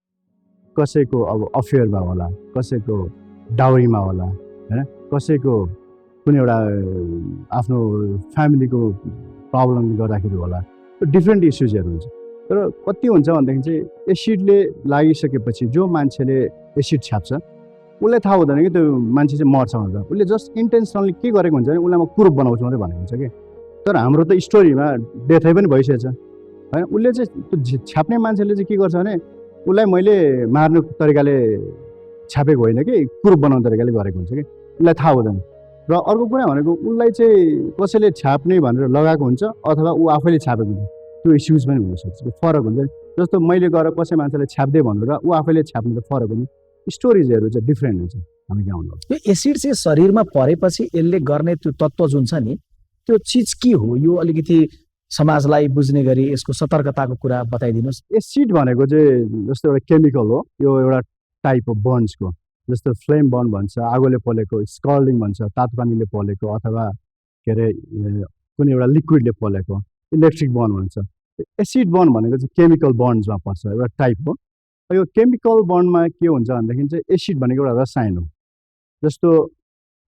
Speaker 17: कसैको अब अफेयरमा होला, कसैको डाउरीमा होला होइन, कसैको कुनै एउटा आफ्नो फ्यामिलीको प्रब्लमले गर्दाखेरि होला, त्यो डिफ्रेन्ट इस्युजहरू हुन्छ। तर कति हुन्छ भनेदेखि चाहिँ एसिडले लागिसकेपछि जो मान्छेले एसिड छ्याप्छ उसलाई थाहा हुँदैन कि त्यो मान्छे चाहिँ मर्छ भनेर। उसले जस्ट इन्टेन्सनली के गरेको हुन्छ भने उसलाई म कुरूप बनाउँछु मात्रै भनेको हुन्छ कि। तर हाम्रो त स्टोरीमा डेथै पनि भइसकेको छ होइन। उसले चाहिँ त्यो छ्याप्ने मान्छेले चाहिँ के गर्छ भने उसलाई मैले मार्नु तरिकाले छ्यापेको होइन कि कुरूप बनाउने तरिकाले गरेको हुन्छ कि, उसलाई थाहा हुँदैन। र अर्को कुरा भनेको उसलाई चाहिँ कसैले छ्याप्ने भनेर लगाएको हुन्छ अथवा ऊ आफैले छ्यापेको हुन्छ, त्यो इस्युज पनि हुनसक्छ, फरक हुन्छ। जस्तो मैले गएर कसै मान्छेले छ्याप्दै भनेर ऊ आफैले छ्याप्नु त फरक हुन्छ, स्टोरिजहरू चाहिँ डिफ्रेन्ट हुन्छ हामी गाउँमा।
Speaker 6: यो एसिड चाहिँ शरीरमा परेपछि यसले गर्ने त्यो तत्त्व जुन छ नि, त्यो चिज के हो? यो अलिकति समाजलाई बुझ्ने गरी यसको सतर्कताको कुरा बताइदिनुहोस्।
Speaker 17: एसिड भनेको चाहिँ जस्तो एउटा केमिकल हो, यो एउटा टाइप अफ बर्न्सको, जस्तो फ्लेम बर्न भन्छ, आगोले पोलेको, स्कर्लिङ भन्छ, तातो पानीले पोलेको, अथवा के अरे कुनै एउटा लिक्विडले पोलेको, इलेक्ट्रिक बर्न भन्छ। एसिड बर्न भनेको चाहिँ केमिकल बर्न्समा पर्छ, एउटा टाइप हो। यो केमिकल बर्नमा के हुन्छ भनेदेखि चाहिँ एसिड भनेको एउटा रसायन हो। जस्तो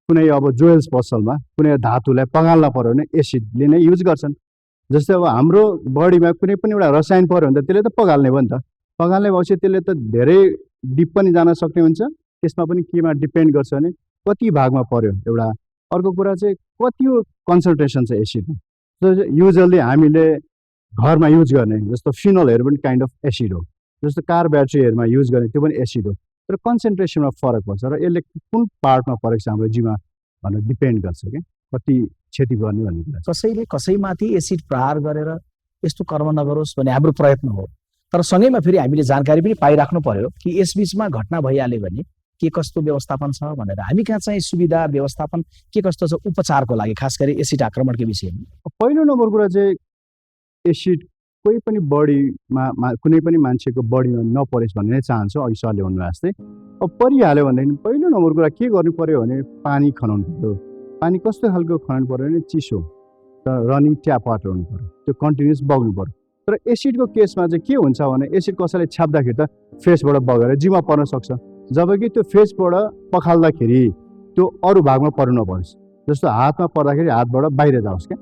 Speaker 17: कुनै अब ज्वेल्स पसलमा कुनै धातुलाई पगाल्न पऱ्यो भने एसिडले नै युज गर्छन्। जस्तै अब हाम्रो बडीमा कुनै पनि एउटा रसायन पऱ्यो भने त त्यसले त पगाल्ने भयो नि त। पगाल्ने भएपछि त्यसले त धेरै डिप पनि जान सक्ने हुन्छ। त्यसमा पनि केमा डिपेन्ड गर्छ भने कति भागमा पऱ्यो एउटा। अर्को कुरा चाहिँ कति कन्सन्ट्रेसन छ एसिडमा। युजली हामीले घरमा युज गर्ने जस्तो फिनलहरू पनि काइन्ड अफ एसिड हो, जस्तो कार ब्याट्रीहरूमा युज गर्ने त्यो पनि एसिड हो। तर कन्सन्ट्रेसनमा फरक पर्छ र यसले कुन पार्टमा परेको छ हाम्रो जिउमा भनेर डिपेन्ड गर्छ क्या, कति क्षति गर्ने भन्ने कुरा।
Speaker 6: कसैले कसैमाथि एसिड प्रहार गरेर यस्तो कर्म नगरोस् भन्ने हाम्रो प्रयत्न हो। तर सँगैमा फेरि हामीले जानकारी पनि पाइराख्नु पर्यो कि यसबिचमा घटना भइहाल्यो भने के कस्तो व्यवस्थापन छ भनेर। हामी कहाँ चाहिँ सुविधा व्यवस्थापन के कस्तो छ उपचारको लागि, खास गरी एसिड आक्रमणको विषयमा?
Speaker 17: पहिलो नम्बर कुरा चाहिँ एसिड कोही पनि बडीमा कुनै पनि मान्छेको बडीमा नपरोस् भन्ने नै चाहन्छु। अघि सरले भन्नुभएको जस्तै अब परिहाल्यो भनेदेखि पहिलो नम्बर कुरा के गर्नु पर्यो भने पानी खनाउनु पर्यो। पानी कस्तो खालको खनाउनु पर्यो भने चिसो र रनिङ ट्याप वाटर हुनु पर्यो, त्यो कन्टिन्युस बग्नु पर्यो। तर एसिडको केसमा चाहिँ के हुन्छ भने एसिड कसैले छ्याप्दाखेरि त फेसबाट बगेर जिउमा पर्न सक्छ, जबकि त्यो फेसबाट पखाल्दाखेरि त्यो अरू भागमा पर्नु नपरोस्। जस्तो हातमा पर्दाखेरि हातबाट बाहिर जाओस् क्या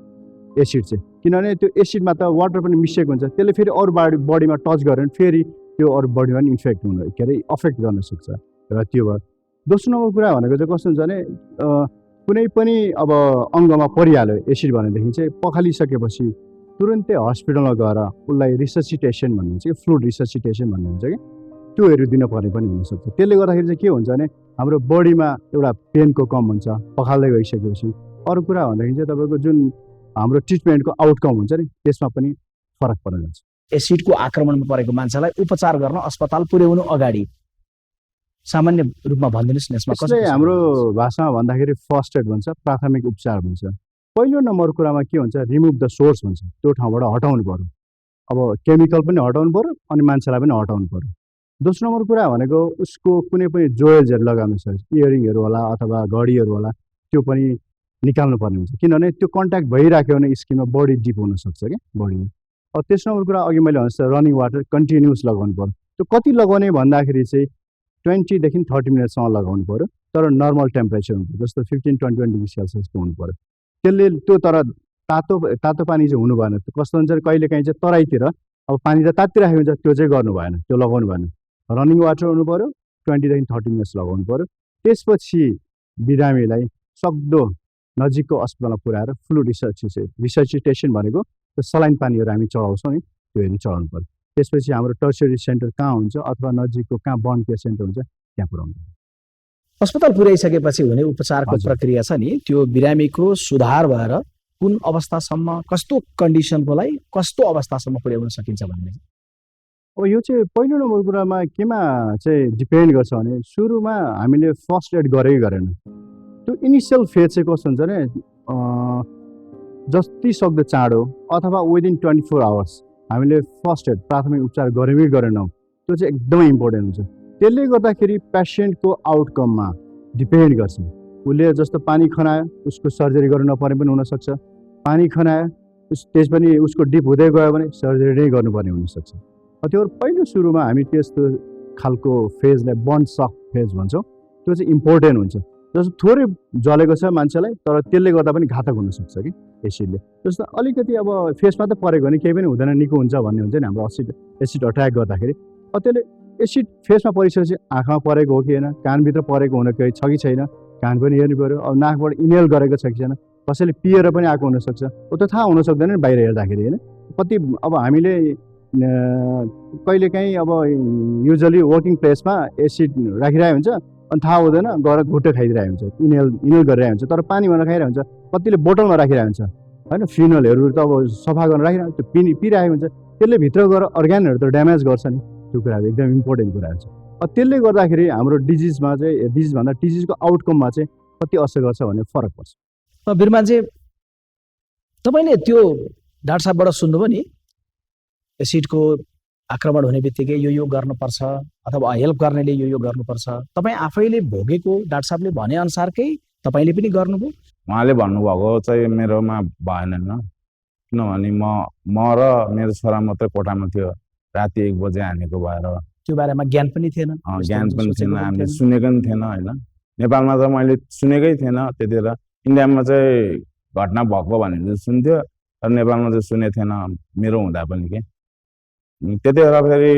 Speaker 17: एसिड चाहिँ, किनभने त्यो एसिडमा त वाटर पनि मिसिएको हुन्छ, त्यसले फेरि अरू बडीमा टच गऱ्यो भने फेरि त्यो अरू बडीमा पनि इन्फेक्ट हुन के अरे अफेक्ट गर्न सक्छ। र त्यो भयो। दोस्रो नम्बर कुरा भनेको चाहिँ कस्तो हुन्छ भने कुनै पनि अब अङ्गमा परिहाल्यो एसिड भनेदेखि चाहिँ पखालिसकेपछि तुरुन्तै हस्पिटलमा गएर उसलाई रिससिटेसन भन्ने हुन्छ कि फ्लुइड रिससिटेसन भन्ने हुन्छ कि त्योहरू दिनुपर्ने पनि हुनसक्छ। त्यसले गर्दाखेरि चाहिँ के हुन्छ भने हाम्रो बडीमा एउटा पेनको कम हुन्छ पखाल्दै गइसकेपछि। अरू कुरा भन्दाखेरि चाहिँ तपाईँको जुन हाम्रो ट्रिटमेन्टको आउटकम हुन्छ नि त्यसमा पनि फरक पर्न जान्छ।
Speaker 6: एसिडको आक्रमणमा परेको मान्छेलाई उपचार गर्न अस्पताल पुर्याउनु अगाडि सामान्य रूपमा भनिदिनुहोस् न यसमा
Speaker 17: यसलाई हाम्रो भाषामा भन्दाखेरि फर्स्ट एड भन्छ, प्राथमिक उपचार भन्छ। पहिलो नम्बर कुरामा के हुन्छ, रिमुभ द सोर्स भन्छ, त्यो ठाउँबाट हटाउनु पर्यो। अब केमिकल पनि हटाउनु पर्यो अनि मान्छेलाई पनि हटाउनु पर्यो। दोस्रो नम्बर कुरा भनेको उसको कुनै पनि जोयल्सहरू लगाउनु छ, इयरिङहरू होला अथवा घडीहरू होला, त्यो पनि निकाल्नु पर्ने हुन्छ, किनभने त्यो कन्ट्याक्ट भइराख्यो भने स्किनमा बडी डिप हुनसक्छ क्या बडीमा। अब तेस्रो नम्बर कुरा अघि मैले भने रनिङ वाटर कन्टिन्युस लगाउनु पर्यो। त्यो कति लगाउने भन्दाखेरि चाहिँ 20 देखि 30 मिनटसम्म लगाउनु पर्यो, तर नर्मल टेम्परेचर हुन्छ, जस्तो 15-21 डिग्री सेल्सियसको हुनु पर्यो। त्यसले त्यो तर तातो पानी चाहिँ हुनु भएन। त्यो कस्तो हुन्छ कहिलेकाहीँ चाहिँ तराईतिर अब पानी त तातिराखेको हुन्छ, त्यो चाहिँ गर्नु भएन, त्यो लगाउनु भएन। रनिङ वाटर हुनु पर्यो, 20 देखि 30 मिनट्स लगाउनु पर्यो। त्यसपछि बिरामीलाई सक्दो नजिकको अस्पतालमा पुऱ्याएर फ्लुइड रिसर्चिटेसन भनेको त्यो सलाइन पानीहरू हामी चढाउँछौँ नि, त्यो हेरी चढाउनु पर्यो। त्यसपछि हाम्रो टर्सियरी सेन्टर कहाँ हुन्छ अथवा नजिकको कहाँ बर्न केयर सेन्टर हुन्छ त्यहाँ पुऱ्याउनु पर्यो।
Speaker 6: अस्पताल पुर्याइसकेपछि हुने उपचारको प्रक्रिया छ नि, त्यो बिरामीको सुधार भएर कुन अवस्थासम्म, कस्तो कन्डिसनकोलाई कस्तो अवस्थासम्म पुर्याउन सकिन्छ भन्ने?
Speaker 17: अब यो चाहिँ पहिलो नम्बर कुरामा केमा चाहिँ डिपेन्ड गर्छ भने सुरुमा हामीले फर्स्ट एड गरेकै गरेन। त्यो इनिसियल फेज चाहिँ कस्तो हुन्छ भने जति सक्दो चाँडो अथवा विदिन 24 आवर्स हामीले फर्स्ट एड प्राथमिक उपचार गरेकै गरेनौँ, त्यो चाहिँ एकदमै इम्पोर्टेन्ट हुन्छ। त्यसले गर्दाखेरि पेसेन्टको आउटकममा डिपेन्ड गर्छ। उसले जस्तो पानी खनायो उसको सर्जरी गर्नु नपर्ने पनि हुनसक्छ, पानी खनायो त्यस पनि उसको डिप हुँदै गयो भने सर्जरी नै गर्नुपर्ने हुनसक्छ। त्यो पहिलो सुरुमा हामी त्यस्तो खालको फेजलाई बर्न सक फेज भन्छौँ, त्यो चाहिँ इम्पोर्टेन्ट हुन्छ। जस्तो थोरै जलेको छ मान्छेलाई तर त्यसले गर्दा पनि घातक हुनसक्छ कि एसिडले। जस्तो अलिकति अब फेसमा त परेको भने केही पनि हुँदैन, निको हुन्छ भन्ने हुन्छ नि हाम्रो एसिड अट्याक गर्दाखेरि। त्यसले एसिड फेसमा परिसकेपछि आँखामा परेको हो कि होइन, कानभित्र परेको हुन केही छ कि छैन, कान पनि हेर्नु पऱ्यो। अब नाकबाट इनहेल गरेको छ कि छैन, कसैले पिएर पनि आएको हुनसक्छ, त्यो थाहा हुन सक्दैन नि बाहिर हेर्दाखेरि होइन। कति अब हामीले कहिलेकाहीँ अब युजली वर्किङ प्लेसमा एसिड राखिरहेको हुन्छ अनि थाहा हुँदैन, गएर घुट्टो खाइदिरहेको हुन्छ, इनहेल गरिरहेको हुन्छ, तर पानीमा नखाइरहेको हुन्छ, कतिले बोतलमा राखिरहेको हुन्छ होइन। फिनलहरू त अब सफा गर्न राखिरहेको त्यो पिइरहेको हुन्छ, त्यसले भित्र गएर अर्ग्यानहरू त ड्यामेज गर्छ नि, त्यो कुराहरू एकदम इम्पोर्टेन्ट कुराहरू छ। त्यसले गर्दाखेरि हाम्रो डिजिजमा चाहिँ डिजिजभन्दा डिजिजको आउटकममा चाहिँ कति असर गर्छ भन्ने फरक पर्छ।
Speaker 6: बिरमानजी तपाईँले त्यो डाक्टर साहबबाट सुन्नुभयो नि, एसिडको आक्रमण हुने बित्तिकै यो गर्नुपर्छ अथवा हेल्प गर्नेले यो गर्नुपर्छ, तपाईँ आफैले भोगेको डाक्टर साहबले भनेअनुसारकै तपाईँले पनि गर्नुभयो?
Speaker 16: उहाँले भन्नुभएको चाहिँ मेरोमा भएन, किनभने म र मेरो छोरा मात्रै कोठामा थियो, राति 1 बजे हानेको भएर
Speaker 6: त्यो बारेमा ज्ञान पनि थिएन,
Speaker 16: ज्ञान पनि थिएन, हामीले सुनेको पनि थिएन होइन। नेपालमा त मैले सुनेकै थिएन त्यतिखेर, इन्डियामा चाहिँ घटना भएको भनेर सुन्थ्यो तर नेपालमा चाहिँ सुनेको थिएन मेरो हुँदा पनि के। त्यतिखेर फेरि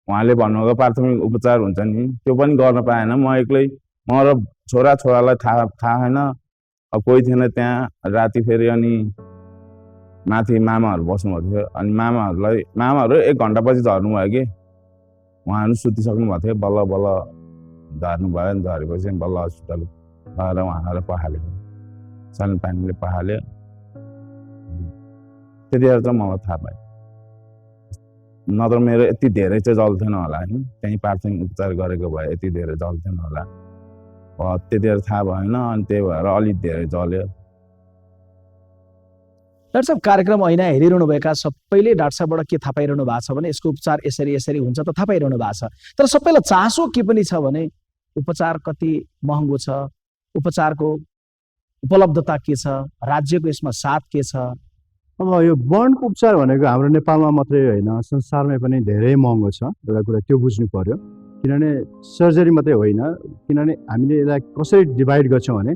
Speaker 16: उहाँले भन्नुभएको प्राथमिक उपचार हुन्छ नि त्यो पनि गर्न पाएन, म एक्लै, म र छोरालाई थाहा छैन, अब कोही थिएन त्यहाँ राति। फेरि अनि माथि मामाहरू बस्नुभएको थियो, अनि मामाहरू 1 घन्टापछि झर्नु भयो कि, उहाँहरू सुतिसक्नु भएको थियो, बल्ल झर्नु भयो। झरेपछि बल्ल हस्पिटल गएर उहाँहरू पखाल्यो, सानो पानीले पखाल्यो। त्यतिखेर चाहिँ मलाई थाहा पाएँ, नत्र मेरो यति धेरै चाहिँ जल्थेन होला होइन, त्यहीँ प्राथमिक उपचार गरेको भए यति धेरै जल्थेन होला, त्यतिखेर थाहा भएन, अनि त्यही भएर अलिक धेरै जल्यो।
Speaker 6: डाक्टर साहब कार्यक्रम ऐना हेरिरहनुभएका सबैले डाक्टर साहबबाट के थाहा पाइरहनु भएको छ भने यसको उपचार यसरी हुन्छ त थाहा पाइरहनु भएको छ, तर सबैलाई चासो के पनि छ भने उपचार कति महँगो छ, उपचारको उपलब्धता के छ, राज्यको यसमा साथ के छ?
Speaker 17: अब यो बर्नको उपचार भनेको हाम्रो नेपालमा मात्रै होइन संसारमै पनि धेरै महँगो छ, एउटा कुरा त्यो बुझ्नु पर्यो। किनभने सर्जरी मात्रै होइन, किनभने हामीले यसलाई कसरी डिभाइड गर्छौँ भने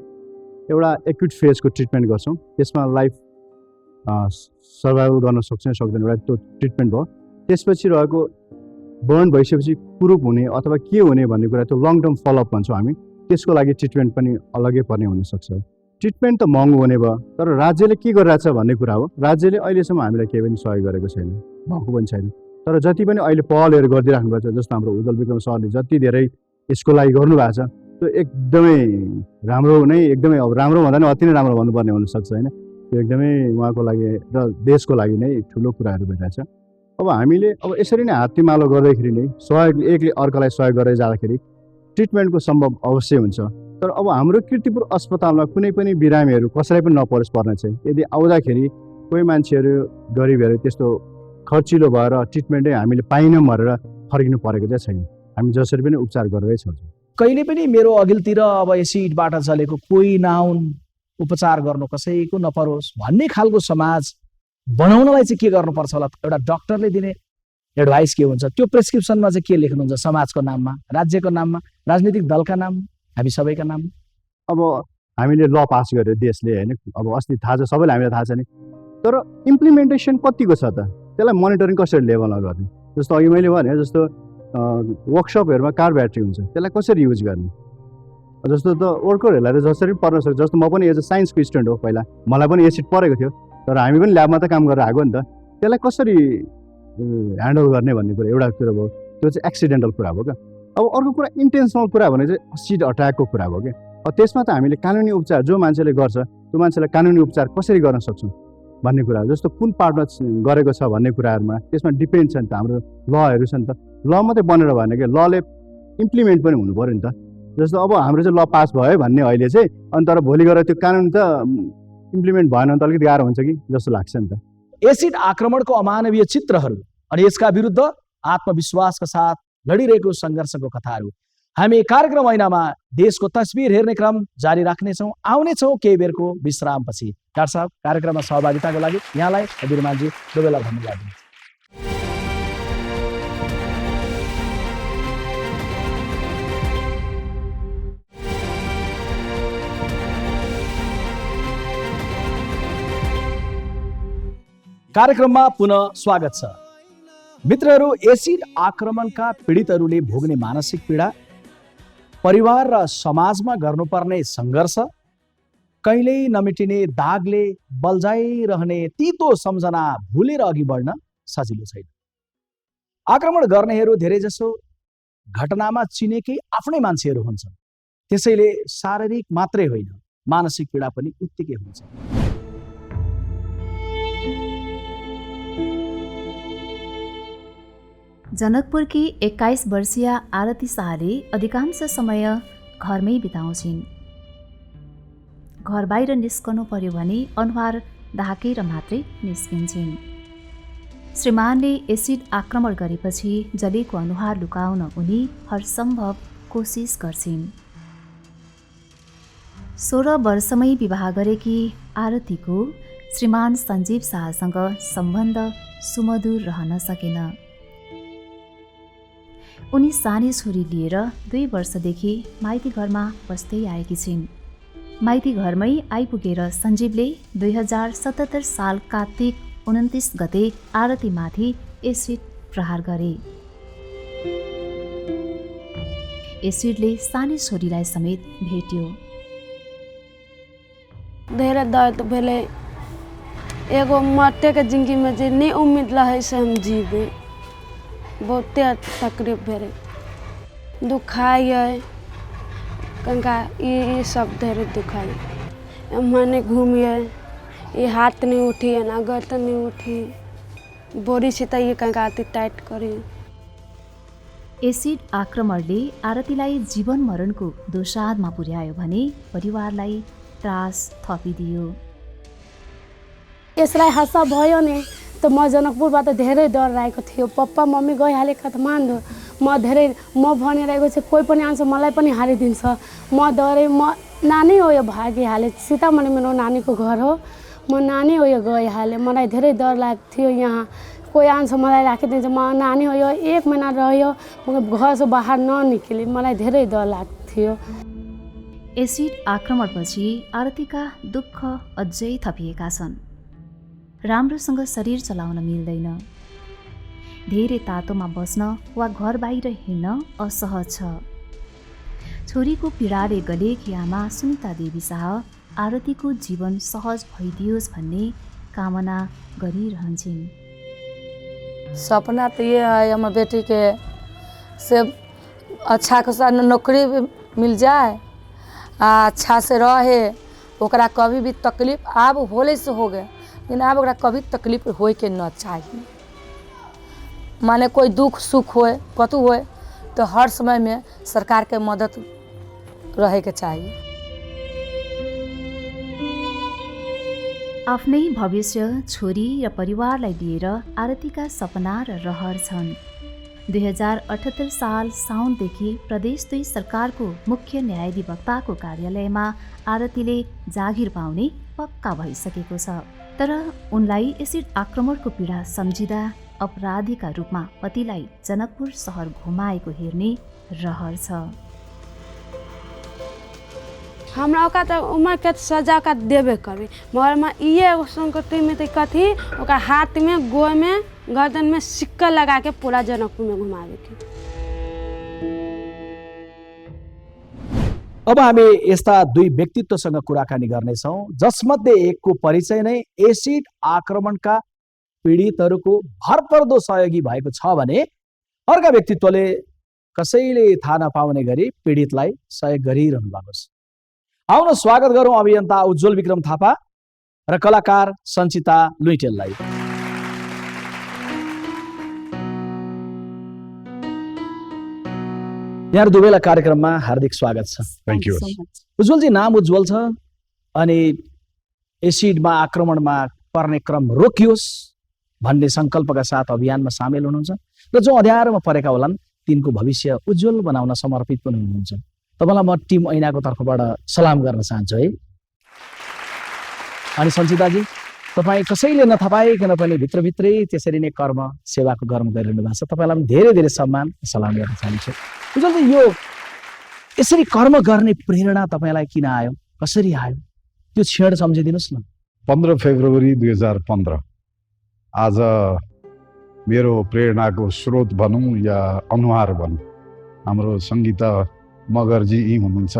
Speaker 17: एउटा एक्युट फेजको ट्रिटमेन्ट गर्छौँ, त्यसमा लाइफ सर्भाइभल गर्न सक्छ सक्दैन एउटा त्यो ट्रिटमेन्ट भयो। त्यसपछि रहेको बर्न भइसकेपछि कुरूप हुने अथवा के हुने भन्ने कुरा त्यो लङ टर्म फलोअप भन्छौँ हामी, त्यसको लागि ट्रिटमेन्ट पनि अलग्गै पर्ने हुनसक्छ। ट्रिटमेन्ट त महँगो हुने भयो, तर राज्यले के गरिरहेछ भन्ने कुरा हो। राज्यले अहिलेसम्म हामीलाई केही पनि सहयोग गरेको छैन, भएको पनि छैन, तर जति पनि अहिले पहलहरू गरिदिइराख्नु भएको छ, जस्तो हाम्रो उज्जवल विक्रम सरले जति धेरै यसको लागि गर्नुभएको छ त्यो एकदमै राम्रो नै, एकदमै अब राम्रो भन्दा नि अति नै राम्रो भन्नुपर्ने हुनसक्छ होइन। त्यो एकदमै उहाँको लागि र देशको लागि नै ठुलो कुराहरू भइरहेछ। अब हामीले अब यसरी नै हात्तीमालो गर्दाखेरि नै सहयोग, एकले अर्कालाई सहयोग गरेर जाँदाखेरि ट्रिटमेन्टको सम्भव अवश्य हुन्छ। तर अब हाम्रो कीर्तिपुर अस्पतालमा कुनै पनि बिरामीहरू कसैलाई पनि नपरोस् पर्ने चाहिँ, यदि आउँदाखेरि कोही मान्छेहरू गरिबहरू त्यस्तो खर्चिलो भएर ट्रिटमेन्टै हामीले पाइनौँ भनेर फर्किनु परेको चाहिँ छैन। हामी जसरी पनि उपचार गरेरै छौँ।
Speaker 6: कहिले पनि मेरो अघिल्तिर अब एसिडबाट जलेको कोही नआउन्, उपचार गर्नु कसैको नपरोस् भन्ने खालको समाज बनाउनलाई चाहिँ के गर्नुपर्छ होला? एउटा डक्टरले दिने एडभाइस के हुन्छ? त्यो प्रेस्क्रिप्सनमा चाहिँ के लेख्नुहुन्छ? समाजको नाममा, राज्यको नाममा, राजनीतिक दलका नाममा, हामी सबैका नाममा?
Speaker 17: अब हामीले ल पास गर्यो देशले होइन, अब अस्ति थाहा छ सबैलाई, हामीलाई थाहा छ नि, तर इम्प्लिमेन्टेसन कतिको छ त? त्यसलाई मोनिटरिङ कसरी लेभलमा गर्ने? जस्तो अघि मैले भने जस्तो वर्कसपहरूमा कार ब्याट्री हुन्छ, त्यसलाई कसरी युज गर्ने? जस्तो त वर्करहरूलाई त जसरी पर्न सक्छ। जस्तो म पनि एज अ साइन्सको स्टुडेन्ट हो, पहिला मलाई पनि एसिड परेको थियो, तर हामी पनि ल्याबमा त काम गरेर आएको नि त। त्यसलाई कसरी ह्यान्डल गर्ने भन्ने कुरा एउटा कुरा भयो, त्यो चाहिँ एक्सिडेन्टल कुरा भयो क्या। अब अर्को कुरा इन्टेन्सनल कुरा भने चाहिँ एसिड अट्याकको कुरा भयो क्या। अब त्यसमा त हामीले कानुनी उपचार जो मान्छेले गर्छ त्यो मान्छेलाई कानुनी उपचार कसरी गर्न सक्छौँ भन्ने कुरा, जस्तो कुन पार्टमा गरेको छ भन्ने कुराहरूमा त्यसमा डिपेन्ड छ नि त। हाम्रो लहरू छ नि त, ल मात्रै बनेर भएन कि, लले इम्प्लिमेन्ट पनि हुनु पऱ्यो नि त। जस्तो अब हाम्रो चाहिँ ल पास भयो भन्ने अहिले चाहिँ, अनि तर भोलि गएर त्यो कानुन त इम्प्लिमेन्ट भएन भने त अलिकति गाह्रो हुन्छ कि जस्तो लाग्छ नि त।
Speaker 6: एसिड आक्रमणको अमानवीय चित्रहरू अनि यसका विरुद्ध आत्मविश्वासका साथ लडिरहेको सङ्घर्षको कथाहरू हामी कार्यक्रम ऐनामा देशको तस्बिर हेर्ने क्रम जारी राख्नेछौँ। आउनेछौँ केही बेरको विश्रामपछि। डाक्टर साहब, कार्यक्रममा सहभागिताको लागि यहाँलाई बिरमानजी दुवैलाई धन्यवाद दिन्छु। कार्यक्रममा पुनः स्वागत छ। मित्रहरू, एसिड आक्रमणका पीडितहरूले भोग्ने मानसिक पीडा, परिवार र समाजमा गर्नुपर्ने सङ्घर्ष, कहिल्यै नमेटिने दागले बल्झाइरहने तितो सम्झना भुलेर अघि बढ्न सजिलो छैन। आक्रमण गर्नेहरू धेरैजसो घटनामा चिनेकै आफ्नै मान्छेहरू हुन्छन्। त्यसैले शारीरिक मात्रै होइन, मानसिक पीडा पनि उत्तिकै हुन्छ।
Speaker 7: जनकपुरकी 21 वर्षीय आरती शाहले अधिकांश समय घरमै बिताउँछिन्। घर बाहिर निस्कनु पर्यो भने अनुहार ढाकेर मात्रै निस्किन्छन्। श्रीमानले एसिड आक्रमण गरेपछि जलेको अनुहार लुकाउन उनी हरसम्भव कोसिस गर्छिन्। 16 वर्षमै विवाह गरेकी आरतीको श्रीमान सञ्जीव शाहसँग सम्बन्ध सुमधुर रहन सकेन। उनी सानै छोरी लिएर 2 वर्षदेखि माइती घरमा बस्दै आएकी छिन्। माइती घरमै आइपुगेर सञ्जीवले 2077 साल कार्तिक 29 गते आरतीमाथि एसिड प्रहार गरे। एसिडले सानै छोरीलाई समेत भेट्यो।
Speaker 18: धेरै दर्द भेलै, एगो मरतेके जिन्दगीमे जे नहि उम्मीद रहै से हम जीबै, बहुते तकलीफ भेलै, दुखाइए कनिका ई सब धेरै दुखाइए, एम्हर नहि घूमिए, ये हाथ नहीं उठी ना गर्दन नहीं उठी, बोरी छिटाइए कनिका अति टाइट करी।
Speaker 7: एसिड आक्रमणले आरतीलाई जीवन मरणको दोसाधमा पुर्यायो भने परिवारलाई त्रास थपिदियो।
Speaker 11: यसलाई हादसा भयो नि त म जनकपुरबाट धेरै डर लागेको थियो। पप्पा मम्मी गइहाले काठमाडौँ, म भनिरहेको छु कोही पनि आउँछ मलाई पनि हालिदिन्छ। म डरे, म नानी हो यो भागिहाले, सीतामढी मेरो नानीको घर हो, म नानी हो यो गइहाले। मलाई धेरै डर लाग्थ्यो, यहाँ कोही आउँछ मलाई राखिदिन्छ, म नानी हो यो 1 महिना रह्यो, म घरसे बाहिर ननिक्ली, मलाई धेरै डर लाग्थ्यो।
Speaker 7: एसिड आक्रमणपछि आरतीका दुःख अझै थपिएका छन्। राम्रोसँग शरीर चलाउन मिल्दैन, धेरै तातोमा बस्न वा घर बाहिर हिँड्न असहज छ। छोरीको पीडाले गलेकी आमा सुनिता देवी शाह आरतीको जीवन सहज भइदियोस् भन्ने कामना गरिरहन्छन्।
Speaker 19: सपना तो ये है हमारे बेटी के से अच्छा खासा नौकरी मिल जाए, अच्छा से रहे, ओकरा कभी भी तकलीफ आब होले से हो गए, लेकिन अब ओकरा कभी तकलीफ होए के न चाहिए। माने कोई दुख सुख होए कतु होए तो हर समय में सरकार के मदद रहे के चाहिए।
Speaker 7: आफ्नै भविष्य छोरी र परिवारलाई लिएर आरतीका सपना र रहर छन्। 2078 साल साउनदेखि प्रदेश 2 सरकारको मुख्य न्यायाधिवक्ताको कार्यालयमा आरतीले जागिर पाउने पक्का भइसकेको छ। तर उनलाई एसिड आक्रमणको पीडा सम्झिँदा अपराधीका रूपमा पतिलाई जनकपुर सहर घुमाएको हेर्ने रहर छ।
Speaker 18: हमरा ओका त उम्र के सजा का देबे करी, मगर मैं ये संगति में तो कथी ओका हाथ में गोय में गर्दन में सिक्का लगा के पूरा जनकपुर में घुमावे के।
Speaker 6: अब हामी यस्ता 2 व्यक्तित्वसँग कुराकानी गर्नेछौँ जसमध्ये एकको परिचय नै एसिड आक्रमणका पीडितहरूको भरपर्दो सहयोगी भएको छ भने अर्का व्यक्तित्वले कसैले थाहा नपाउने गरी पीडितलाई सहयोग गरिरहनु भएको छ। आउन स्वागत गरौँ अभियन्ता उज्जवल विक्रम थापा र कलाकार सञ्चिता लुइटेललाई। यहाँ दुवैलाई कार्यक्रममा हार्दिक स्वागत छ।
Speaker 17: Thank you.
Speaker 6: उज्जवलजी, नाम उज्जवल छ अनि एसिडमा आक्रमणमा पर्ने क्रम रोकियोस् भन्ने सङ्कल्पका साथ अभियानमा सामेल हुनुहुन्छ र जो अँध्यारोमा परेका होलान् तिनको भविष्य उज्जवल बनाउन समर्पित पनि हुनुहुन्छ। तपाईँलाई म टिम ऐनाको तर्फबाट सलाम गर्न चाहन्छु है। अनि सञ्चिताजी, तपाईँ कसैले नथपाइकन पनि भित्रभित्रै त्यसरी नै कर्म सेवाको कर्म गरिरहनु भएको छ। तपाईँलाई पनि धेरै धेरै सम्मान सलाम गर्न चाहन्छु। उज्जवलजी, यो यसरी कर्म गर्ने प्रेरणा तपाईँलाई किन आयो, कसरी आयो, त्यो क्षण सम्झिदिनुहोस् न।
Speaker 16: 15 फेब्रुअरी 2015 आज मेरो प्रेरणाको स्रोत भनौँ या अनुहार भनौँ, हाम्रो सङ्गीता मगरजी यी हुनुहुन्छ।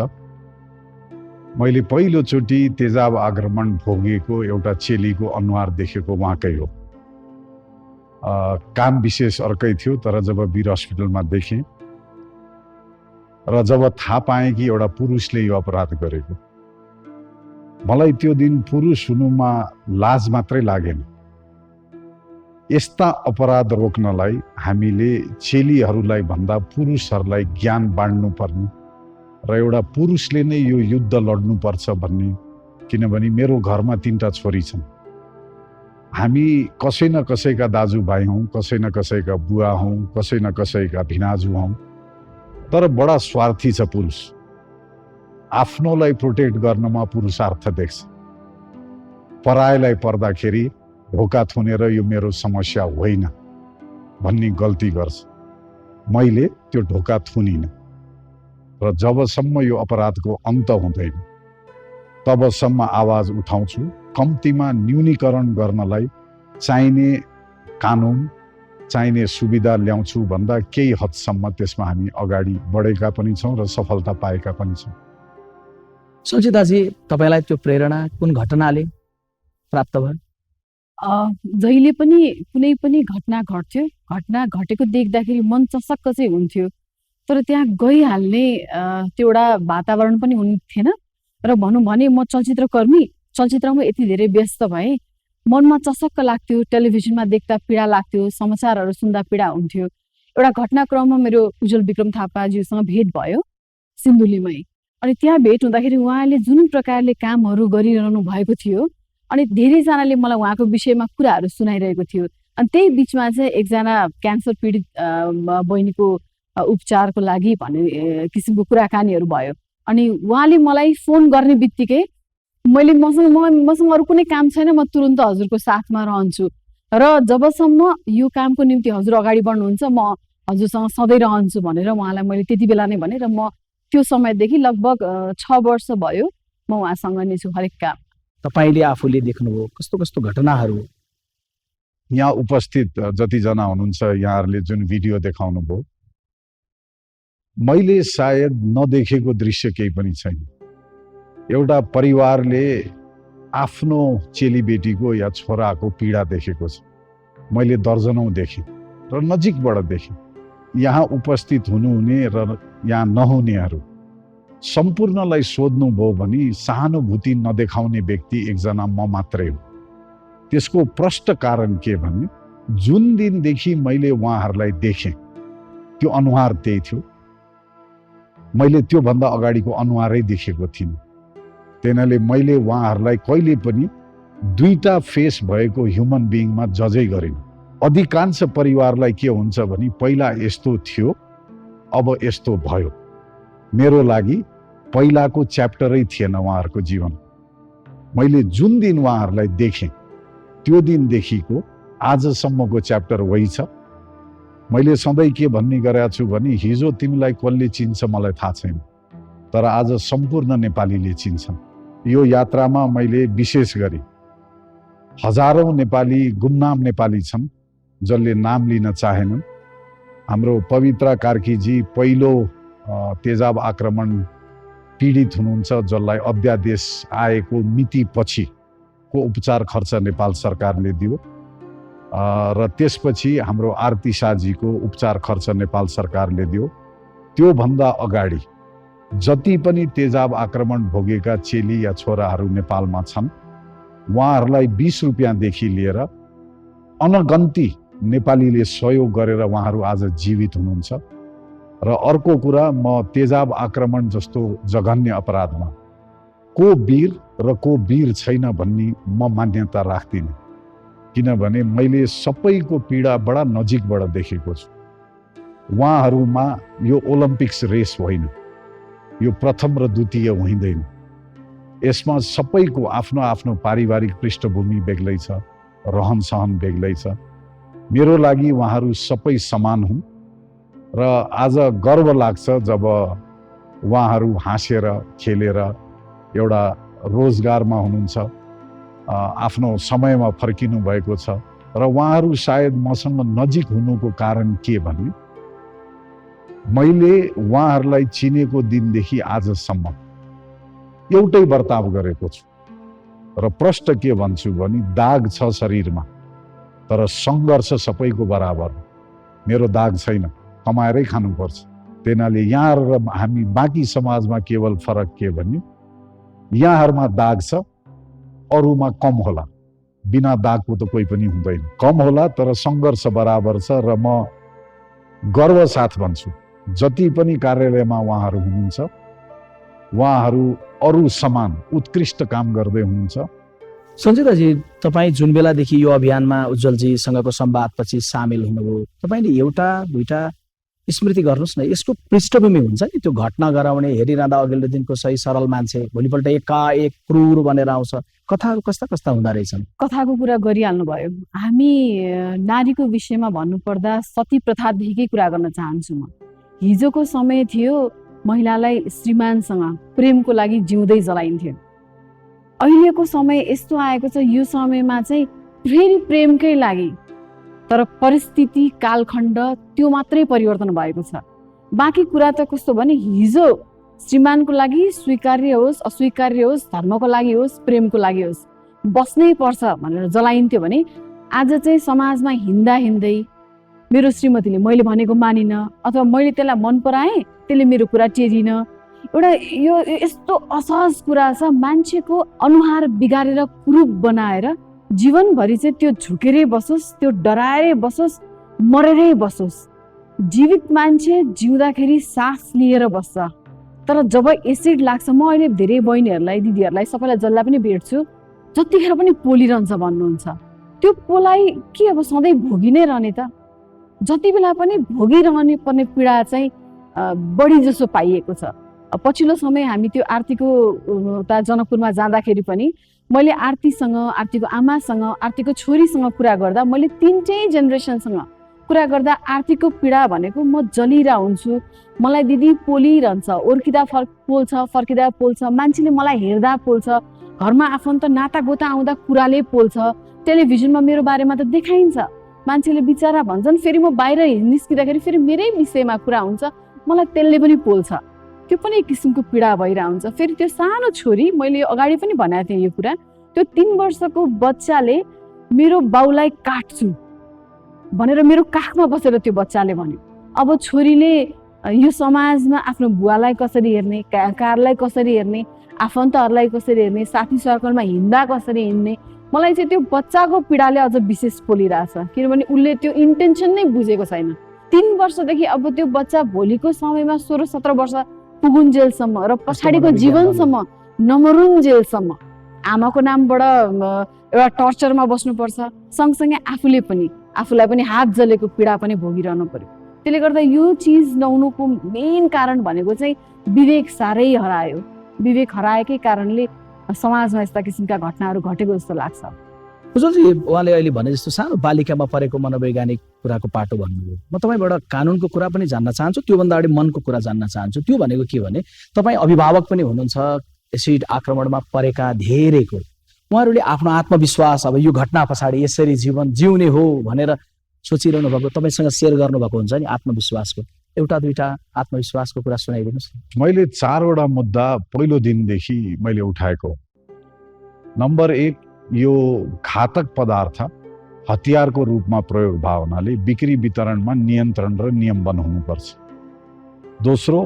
Speaker 16: मैले पहिलोचोटि तेजाब आक्रमण भोगेको एउटा चेलीको अनुहार देखेको उहाँकै हो। काम विशेष अर्कै थियो, तर जब वीर हस्पिटलमा देखेँ र जब थाहा पाएँ कि एउटा पुरुषले यो अपराध गरेको, मलाई त्यो दिन पुरुष हुनुमा लाज मात्रै लागेन। यस्ता अपराध रोक्नलाई हामीले चेलीहरूलाई भन्दा पुरुषहरूलाई ज्ञान बाँड्नुपर्ने र एउटा पुरुषले नै यो युद्ध लड्नुपर्छ भन्ने, किनभने मेरो घरमा 3टा छोरी छन्। हामी कसै न कसैका दाजुभाइ हौँ, कसै न कसैका बुवा हौँ, कसै न कसैका भिनाजु हौँ, तर बडा स्वार्थी छ पुरुष। आफ्नोलाई प्रोटेक्ट गर्नमा पुरुषार्थ देख्छ, परायलाई पर्दाखेरि ढोका थुनेर यो मेरो समस्या होइन भन्ने गल्ती गर्छ। मैले त्यो ढोका थुनिनँ र जबसम्म यो अपराधको अन्त हुँदैन तबसम्म आवाज उठाउँछु। कम्तीमा न्यूनीकरण गर्नलाई चाहिने कानुन, चाहिने सुविधा ल्याउँछु भन्दा केही हदसम्म त्यसमा हामी अगाडि बढेका पनि छौँ र सफलता पाएका पनि छौँ।
Speaker 6: सञ्चिताजी, तपाईँलाई त्यो प्रेरणा कुन घटनाले प्राप्त भयो?
Speaker 14: जहिले पनि कुनै पनि घटना घट्थ्यो, घटना घटेको देख्दाखेरि मन चसक्क चाहिँ हुन्थ्यो, तर त्यहाँ गइहाल्ने त्यो एउटा वातावरण पनि हुने थिएन। र भनौँ भने म चलचित्रकर्मी, चलचित्रमा यति धेरै व्यस्त भएँ, मनमा चसक्क लाग्थ्यो, टेलिभिजनमा देख्दा पीडा लाग्थ्यो, समाचारहरू सुन्दा पीडा हुन्थ्यो। एउटा घटनाक्रममा मेरो उज्जवल विक्रम थापाज्यूसँग भेट भयो सिन्धुलीमै, अनि त्यहाँ भेट हुँदाखेरि उहाँले जुन प्रकारले कामहरू गरिरहनु भएको थियो अनि धेरैजनाले मलाई उहाँको विषयमा कुराहरू सुनाइरहेको थियो। अनि त्यही बिचमा चाहिँ एकजना क्यान्सर पीडित बहिनीको उपचारको लागि भन्ने किसिमको कुराकानीहरू भयो। अनि उहाँले मलाई फोन गर्ने बित्तिकै मसँग अरू कुनै काम छैन, म तुरुन्त हजुरको साथमा रहन्छु र जबसम्म यो कामको निम्ति हजुर अगाडि बढ्नुहुन्छ म हजुरसँग सधैँ रहन्छु भनेर उहाँलाई मैले त्यति बेला नै भने र म त्यो समयदेखि लगभग 6 वर्ष भयो म उहाँसँग नै छु हरेक काम।
Speaker 6: तपाईँले आफूले देख्नुभयो कस्तो कस्तो घटनाहरू?
Speaker 16: यहाँ उपस्थित जतिजना हुनुहुन्छ यहाँहरूले जुन भिडियो देखाउनु भयो, मैले सायद नदेखेको दृश्य केही पनि छैन। एउटा परिवारले आफ्नो चेलीबेटीको या छोराको पीडा देखेको छ। मैले दर्जनौं देखेँ र नजिकबाट देखेँ। यहाँ उपस्थित हुनुहुने र यहाँ नहुनेहरू सम्पूर्णलाई सोध्नुभयो भने सहानुभूति नदेखाउने व्यक्ति एकजना म मात्रै हो। त्यसको प्रष्ट कारण के भने जुन दिनदेखि मैले उहाँहरूलाई देखेँ
Speaker 20: त्यो अनुहार त्यही थियो। मैले त्योभन्दा अगाडिको अनुहारै देखेको थिइनँ। त्यसैले मैले उहाँहरूलाई कहिले पनि दुईटा फेस भएको ह्युमन बिइङमा जजै गरिनँ। अधिकांश परिवारलाई के हुन्छ भने पहिला यस्तो थियो, अब यस्तो भयो। मेरो लागि पहिलाको च्याप्टरै थिएन उहाँहरूको जीवन। मैले जुन दिन उहाँहरूलाई देखेँ त्यो दिनदेखिको आजसम्मको च्याप्टर वही छ। मैले सधैँ के भन्ने गरेको छु भने हिजो तिमीलाई कसले चिन्छ मलाई थाहा छैन, तर आज सम्पूर्ण नेपालीले चिन्छन्। यो यात्रामा मैले विशेष गरी हजारौं नेपाली गुमनाम नेपाली छन् जसले नाम लिन चाहेनन्। हाम्रो पवित्र कार्कीजी पहिलो तेजाब आक्रमण पीडित हुनुहुन्छ, जसलाई अध्यादेश आएको मिति पछिको उपचार खर्च नेपाल सरकारले दियो र त्यसपछि हाम्रो आरती शाहजीको उपचार खर्च नेपाल सरकारले दियो। त्योभन्दा अगाडि जति पनि तेजाब आक्रमण भोगेका चेली या छोराहरू नेपालमा छन् उहाँहरूलाई 20 रुपियाँदेखि लिएर अनगन्ती नेपालीले सहयोग गरेर उहाँहरू आज जीवित हुनुहुन्छ। र अर्को कुरा, म तेजाब आक्रमण जस्तो जघन्य अपराधमा को वीर र को वीर छैन भन्ने म मान्यता राख्दिनँ, किनभने मैले सबैको पीडा बडा नजिकबाट देखेको छु। उहाँहरूमा यो ओलम्पिक्स रेस होइन, यो प्रथम र द्वितीय हुँदैन। यसमा सबैको आफ्नो आफ्नो पारिवारिक पृष्ठभूमि बेग्लै छ, रहन सहन बेग्लै छ। मेरो लागि उहाँहरू सबै समान हुन् र आज गर्व लाग्छ जब उहाँहरू हाँसेर खेलेर एउटा रोजगारमा हुनुहुन्छ, आफ्नो समयमा फर्किनु भएको छ। र उहाँहरू सायद मसँग नजिक हुनुको कारण के भने मैले उहाँहरूलाई चिनेको दिनदेखि आजसम्म एउटै बर्ताव गरेको छु। र प्रष्ट के भन्छु भने दाग छ शरीरमा, तर सङ्घर्ष सबैको बराबर। मेरो दाग छैन, कमाएरै खानुपर्छ। त्यसैले यहाँ र हामी बाँकी समाजमा केवल फरक के भने यहाँहरूमा दाग छ, अरूमा कम होला। बिना दागको त कोही पनि हुँदैन। कम होला तर सङ्घर्ष बराबर छ। र म गर्व साथ भन्छु जति पनि कार्यालयमा उहाँहरू हुनुहुन्छ उहाँहरू अरू समान उत्कृष्ट काम गर्दै हुनुहुन्छ।
Speaker 6: सञ्जयदाजी, तपाईँ जुन बेलादेखि यो अभियानमा उज्जवलजीसँगको संवादपछि सामेल हुनुभयो, तपाईँले एउटा दुईटा स्मृति गर्नुहोस् न। यसको पृष्ठभूमि हुन्छ नि, त्यो घटना गराउने हेरिरहँदा अघिल्लो दिनको सही सरल मान्छे भोलिपल्ट एकाएक क्रूर बनेर आउँछ। कथाहरू कस्ता कस्ता हुँदो रहेछन्?
Speaker 10: कथाको कुरा गरिहाल्नु भयो। हामी नारीको विषयमा भन्नुपर्दा सती प्रथादेखिकै कुरा गर्न चाहन्छु म। हिजोको समय थियो महिलालाई श्रीमानसँग प्रेमको लागि जिउँदै जलाइन्थ्यो। अहिलेको समय यस्तो आएको छ, यो समयमा चाहिँ फेरि प्रेमकै लागि, तर परिस्थिति कालखण्ड त्यो मात्रै परिवर्तन भएको छ। बाँकी कुरा त कस्तो भने हिजो श्रीमानको लागि स्वीकार्य होस् अस्वीकार्य होस्, धर्मको लागि होस् प्रेमको लागि होस्, बस्नै पर्छ भनेर जलाइन्थ्यो भने आज चाहिँ समाजमा हिँड्दा हिँड्दै मेरो श्रीमतीले मैले भनेको मानिन अथवा मैले त्यसलाई मन पराएँ त्यसले मेरो कुरा टेरिन, एउटा यो यस्तो असहज कुरा छ। मान्छेको अनुहार बिगारेर कुरूप बनाएर जीवनभरि चाहिँ त्यो झुकेरै बसोस्, त्यो डराएरै बसोस्, मरेरै बसोस्। जीवित मान्छे जिउँदाखेरि सास लिएर बस्छ, तर जब एसिड लाग्छ, म अहिले धेरै बहिनीहरूलाई दिदीहरूलाई सबैलाई जसलाई पनि भेट्छु जतिखेर पनि पोलिरहन्छ भन्नुहुन्छ। त्यो पोलाइ के अब सधैँ भोगि नै रहने त? जति बेला पनि भोगिरहने पर्ने पीडा चाहिँ बढी जसो पाइएको छ। पछिल्लो समय हामी त्यो आरतीको उता जनकपुरमा जाँदाखेरि पनि मैले आरतीसँग, आरतीको आमासँग, आरतीको छोरीसँग कुरा गर्दा मैले तीनटै जेनेरेसनसँग कुरा गर्दा आरतीको पीडा भनेको म जलिरा हुन्छु, मलाई दिदी पोलिरहन्छ, ओर्किँदा पोल्छ, फर्किँदा पोल्छ, मान्छेले मलाई हेर्दा पोल्छ, घरमा आफन्त नातागोता आउँदा कुराले पोल्छ, टेलिभिजनमा मेरो बारेमा त देखाइन्छ, मान्छेले बिचारा भन्छन्, फेरि म बाहिर निस्किँदाखेरि फेरि मेरै विषयमा कुरा हुन्छ, मलाई त्यसले पनि पोल्छ। त्यो पनि एक किसिमको पीडा भइरहेको हुन्छ। फेरि त्यो सानो छोरी, मैले अगाडि पनि भनेको थिएँ यो कुरा, त्यो 3 वर्षको बच्चाले मेरो बाउलाई काट्छु भनेर मेरो काखमा बसेर त्यो बच्चाले भन्यो। अब छोरीले यो समाजमा आफ्नो बुवालाई कसरी हेर्ने, काकाहरूलाई कसरी हेर्ने, आफन्तहरूलाई कसरी हेर्ने, साथी सर्कलमा हिँड्दा कसरी हिँड्ने, मलाई चाहिँ त्यो बच्चाको पीडाले अझ विशेष पोलिरहेछ। किनभने उसले त्यो इन्टेन्सन नै बुझेको छैन। 3 वर्षदेखि अब त्यो बच्चा भोलिको समयमा 16-17 वर्ष पुगुन्जेलसम्म र पछाडिको जीवनसम्म नमरुन्जेलसम्म आमाको नामबाट एउटा टर्चरमा बस्नुपर्छ, सँगसँगै आफूलाई पनि हात जलेको पीडा पनि भोगिरहनु पर्यो। त्यसले गर्दा यो चिज नहुनुको मेन कारण भनेको चाहिँ विवेक साह्रै हरायो। विवेक हराएकै कारणले समाजमा यस्ता किसिमका घटनाहरू घटेको जस्तो लाग्छ।
Speaker 6: उज्जवलजी, उहाँले अहिले भने जस्तो सानो बालिकामा परेको मनोवैज्ञानिक कुराको पाटो भन्नुभयो। म तपाईँबाट कानुनको कुरा पनि जान्न चाहन्छु, त्योभन्दा अगाडि मनको कुरा जान्न चाहन्छु। त्यो भनेको के भने तपाईँ अभिभावक पनि हुनुहुन्छ, एसिड आक्रमणमा परेका धेरैको, उहाँहरूले आफ्नो आत्मविश्वास अब यो घटना पछाडि यसरी जीवन जिउने हो भनेर सोचिरहनु भएको, तपाईँसँग सेयर गर्नुभएको हुन्छ नि आत्मविश्वासको एउटा दुईटा आत्मविश्वासको कुरा सुनाइदिनुहोस्।
Speaker 20: मैले 4वटा मुद्दा पहिलो दिनदेखि मैले उठाएको। नम्बर 1, यो घातक पदार्थ हतियारको रूपमा प्रयोग भयो हुनाले बिक्री वितरणमा नियन्त्रण र नियमबन हुनुपर्छ। दोस्रो,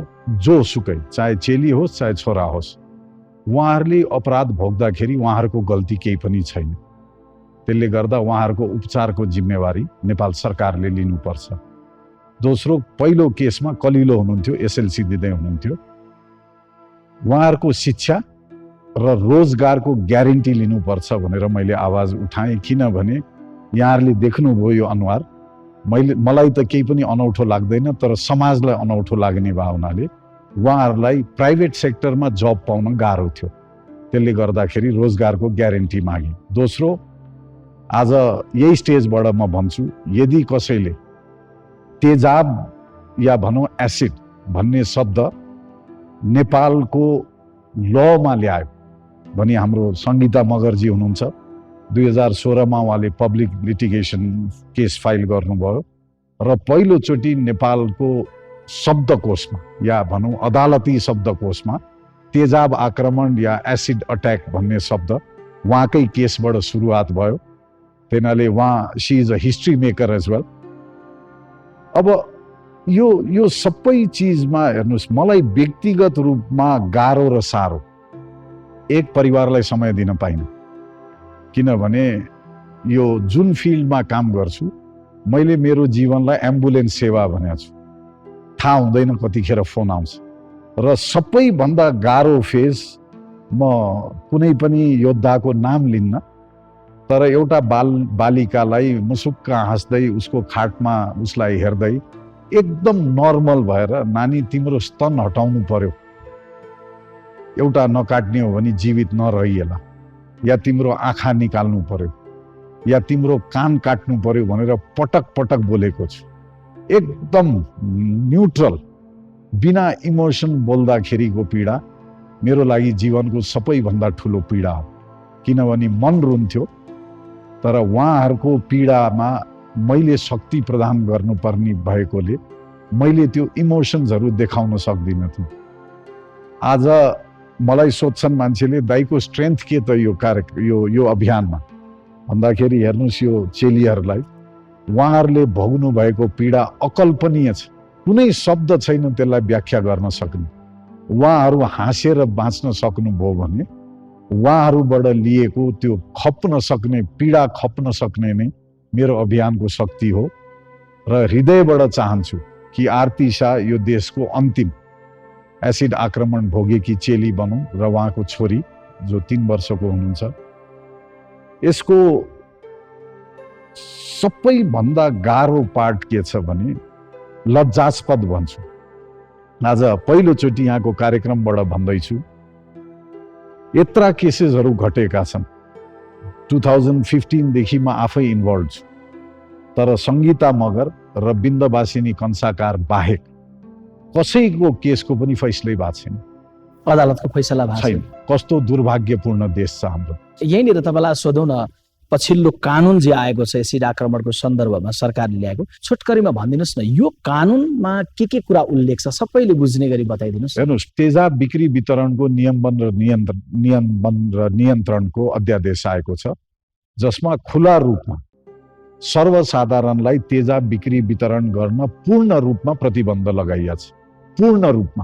Speaker 20: जोसुकै चाहे चेली होस् चाहे छोरा होस्, उहाँहरूले अपराध भोग्दाखेरि उहाँहरूको गल्ती केही पनि छैन। त्यसले गर्दा उहाँहरूको उपचारको जिम्मेवारी नेपाल सरकारले लिनुपर्छ। दोस्रो, पहिलो केसमा कलिलो हुनुहुन्थ्यो, एसएलसी दिँदै हुनुहुन्थ्यो, उहाँहरूको शिक्षा र रोजगारको ग्यारेन्टी लिनुपर्छ भनेर मैले आवाज उठाएँ। किनभने यहाँहरूले देख्नुभयो यो अनुहार, मलाई त केही पनि अनौठो लाग्दैन, तर समाजलाई अनौठो लाग्ने भयो हुनाले उहाँहरूलाई प्राइभेट सेक्टरमा जब पाउन गाह्रो थियो। त्यसले गर्दाखेरि रोजगारको ग्यारेन्टी मागे। दोस्रो, आज यही स्टेजबाट म भन्छु, यदि कसैले तेजाब या भनौँ एसिड भन्ने शब्द नेपालको लमा ल्यायो भने, हाम्रो सङ्गीता मगरजी हुनुहुन्छ, 2016मा उहाँले पब्लिक लिटिगेसन केस फाइल गर्नुभयो र पहिलोचोटि नेपालको शब्दकोशमा या भनौँ अदालती शब्दकोशमा तेजाब आक्रमण या एसिड अट्याक भन्ने शब्द उहाँकै केसबाट सुरुवात भयो। त्यसैले she is a history maker as well. अब यो सबै चिजमा हेर्नुहोस्, मलाई व्यक्तिगत रूपमा गाह्रो र साह्रो, एक परिवारलाई समय दिन पाइनँ। किनभने यो जुन फिल्डमा काम गर्छु, मैले मेरो जीवनलाई एम्बुलेन्स सेवा भनेको छु। थाहा हुँदैन कतिखेर फोन आउँछ र सबैभन्दा गाह्रो फेज, म कुनै पनि योद्धाको नाम लिन्न, तर एउटा बालिकालाई मुसुक्क हाँस्दै उसको खाटमा उसलाई हेर्दै एकदम नर्मल भएर, नानी तिम्रो स्तन हटाउनु पर्यो, एउटा नकाट्ने हो भने जीवित नरहिएला, या तिम्रो आँखा निकाल्नु पर्यो, या तिम्रो कान काट्नु पर्यो भनेर पटक पटक बोलेको छु। एकदम न्युट्रल, बिना इमोसन बोल्दाखेरिको पीडा मेरो लागि जीवनको सबैभन्दा ठुलो पीडा हो। किनभने मन रुन्थ्यो, तर उहाँहरूको पीडामा मैले शक्ति प्रदान गर्नुपर्ने भएकोले मैले त्यो इमोसन्सहरू देखाउन सक्दिनँ थिएँ। आज मलाई सोध्छन् मान्छेले, दाइको स्ट्रेन्थ के त यो अभियानमा भन्दाखेरि, हेर्नुहोस् यो चेलीहरूलाई, उहाँहरूले भोग्नु भएको पीडा अकल्पनीय छ, कुनै शब्द छैन त्यसलाई व्याख्या गर्न सक्ने। उहाँहरू हाँसेर बाँच्न सक्नुभयो भने उहाँहरूबाट लिएको त्यो खप्न सक्ने पीडा खप्न सक्ने नै मेरो अभियानको शक्ति हो। र हृदयबाट चाहन्छु कि आरती शाह यो देशको अन्तिम एसिड आक्रमण भोगेकी चेली बनौँ र उहाँको छोरी जो 3 वर्षको हुनुहुन्छ। यसको सबैभन्दा गाह्रो पार्ट के छ भने लज्जास्पद भन्छु। आज पहिलोचोटि यहाँको कार्यक्रमबाट भन्दैछु, यत्रा केसेसहरू घटेका छन्। 2015 देखि म आफै इन्भल्भ छु, तर सङ्गीता मगर र बिन्दवासिनी कंसाकार बाहेक कसैको केसको पनि फैसलै भएको छैन,
Speaker 6: अदालतको फैसला भएको छैन।
Speaker 20: कस्तो दुर्भाग्यपूर्ण देश छ हाम्रो।
Speaker 6: यहीँनिर तपाईँलाई सोधौँ न, पछिल्लो कानुन जे आएको छ एसिड आक्रमणको सन्दर्भमा सरकारले ल्याएको, छोटकरीमा भनिदिनुहोस् न, यो कानुनमा के कुरा उल्लेख छ, सबैले बुझ्ने गरी बताइदिनुहोस्।
Speaker 20: हेर्नुहोस्, तेजाब बिक्री वितरणको नियमबन र नियन्त्रणको अध्यादेश आएको छ, जसमा खुला रूपमा सर्वसाधारणलाई तेजाब बिक्री वितरण गर्न पूर्ण रूपमा प्रतिबन्ध लगाइएको छ। पूर्ण रूपमा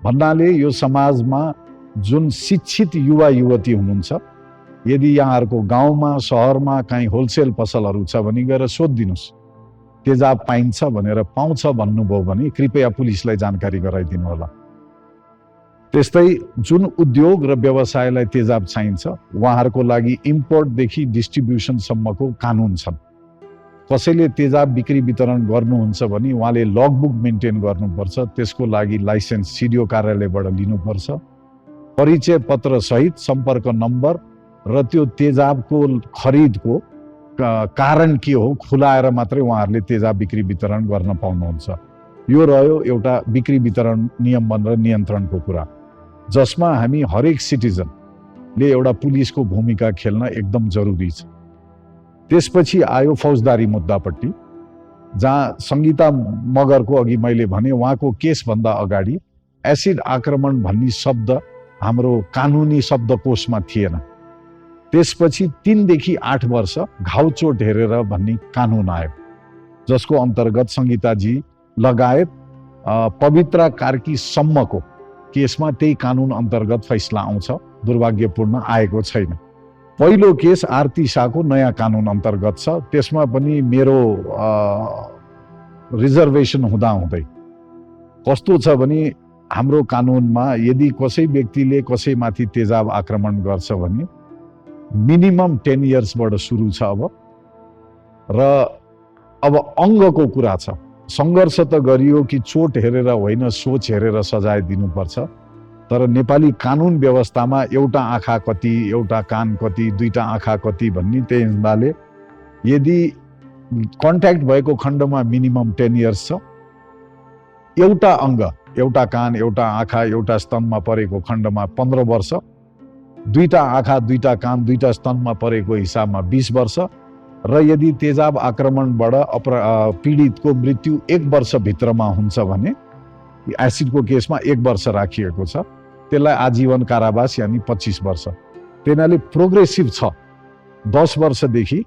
Speaker 20: भन्नाले यो समाजमा जुन शिक्षित युवा युवती हुनुहुन्छ, यदि यहाँहरूको गाउँमा सहरमा कहीँ होलसेल पसलहरू छ भने गएर सोधिदिनुहोस्, तेजाब पाइन्छ भनेर पाउँछ भन्नुभयो भने कृपया पुलिसलाई जानकारी गराइदिनु होला। त्यस्तै जुन उद्योग र व्यवसायलाई तेजाब चाहिन्छ उहाँहरूको लागि इम्पोर्टदेखि डिस्ट्रिब्युसनसम्मको कानुन छन्। कसैले तेजाब बिक्री वितरण गर्नुहुन्छ भने उहाँले लगबुक मेन्टेन गर्नुपर्छ, त्यसको लागि लाइसेन्स सिडिओ कार्यालयबाट लिनुपर्छ, परिचय पत्र सहित सम्पर्क नम्बर र त्यो तेजाबको खरिदको कारण के हो खुलाएर मात्रै उहाँहरूले तेजाब बिक्री वितरण गर्न पाउनुहुन्छ। यो रह्यो एउटा बिक्री वितरण नियमन र नियन्त्रणको कुरा, जसमा हामी हरेक सिटिजनले एउटा पुलिसको भूमिका खेल्न एकदम जरुरी छ। त्यसपछि आयो फौजदारी मुद्दापट्टि, जहाँ सङ्गीता मगरको अघि मैले भने उहाँको केसभन्दा अगाडि एसिड आक्रमण भन्ने शब्द हाम्रो कानुनी शब्दकोशमा थिएन। त्यसपछि 3 देखि 8 वर्ष घाउचोट हेरेर भन्ने कानुन आयो, जसको अन्तर्गत सङ्गीताजी लगायत पवित्रा कार्कीसम्मको केसमा त्यही कानुन अन्तर्गत फैसला आउँछ। दुर्भाग्यपूर्ण आएको छैन। पहिलो केस आरती शाहको नयाँ कानुन अन्तर्गत छ, त्यसमा पनि मेरो रिजर्भेसन हुँदाहुँदै कस्तो छ भने हाम्रो कानुनमा यदि कसै व्यक्तिले कसैमाथि तेजाब आक्रमण गर्छ भने मिनिमम 10 इयर्सबाट सुरु छ र अब अङ्गको कुरा छ। सङ्घर्ष त गरियो कि चोट हेरेर होइन सोच हेरेर सजाय दिनुपर्छ, तर नेपाली कानुन व्यवस्थामा एउटा आँखा कति, एउटा कान कति, दुईटा आँखा कति भन्ने, त्यही हुनाले यदि कन्ट्याक्ट भएको खण्डमा मिनिमम 10 इयर्स छ, एउटा अङ्ग, एउटा कान, एउटा आँखा, एउटा स्तनमा परेको खण्डमा 15 वर्ष, दुईटा आँखा, दुईटा कान, दुईटा स्तनमा परेको हिसाबमा 20 वर्ष, र यदि तेजाब आक्रमणबाट पीडितको मृत्यु 1 वर्षभित्रमा हुन्छ भने एसिडको केसमा 1 वर्ष राखिएको छ, त्यसलाई आजीवन कारावास यानि 25 वर्ष। त्यसैले प्रोग्रेसिभ छ 10 वर्षदेखि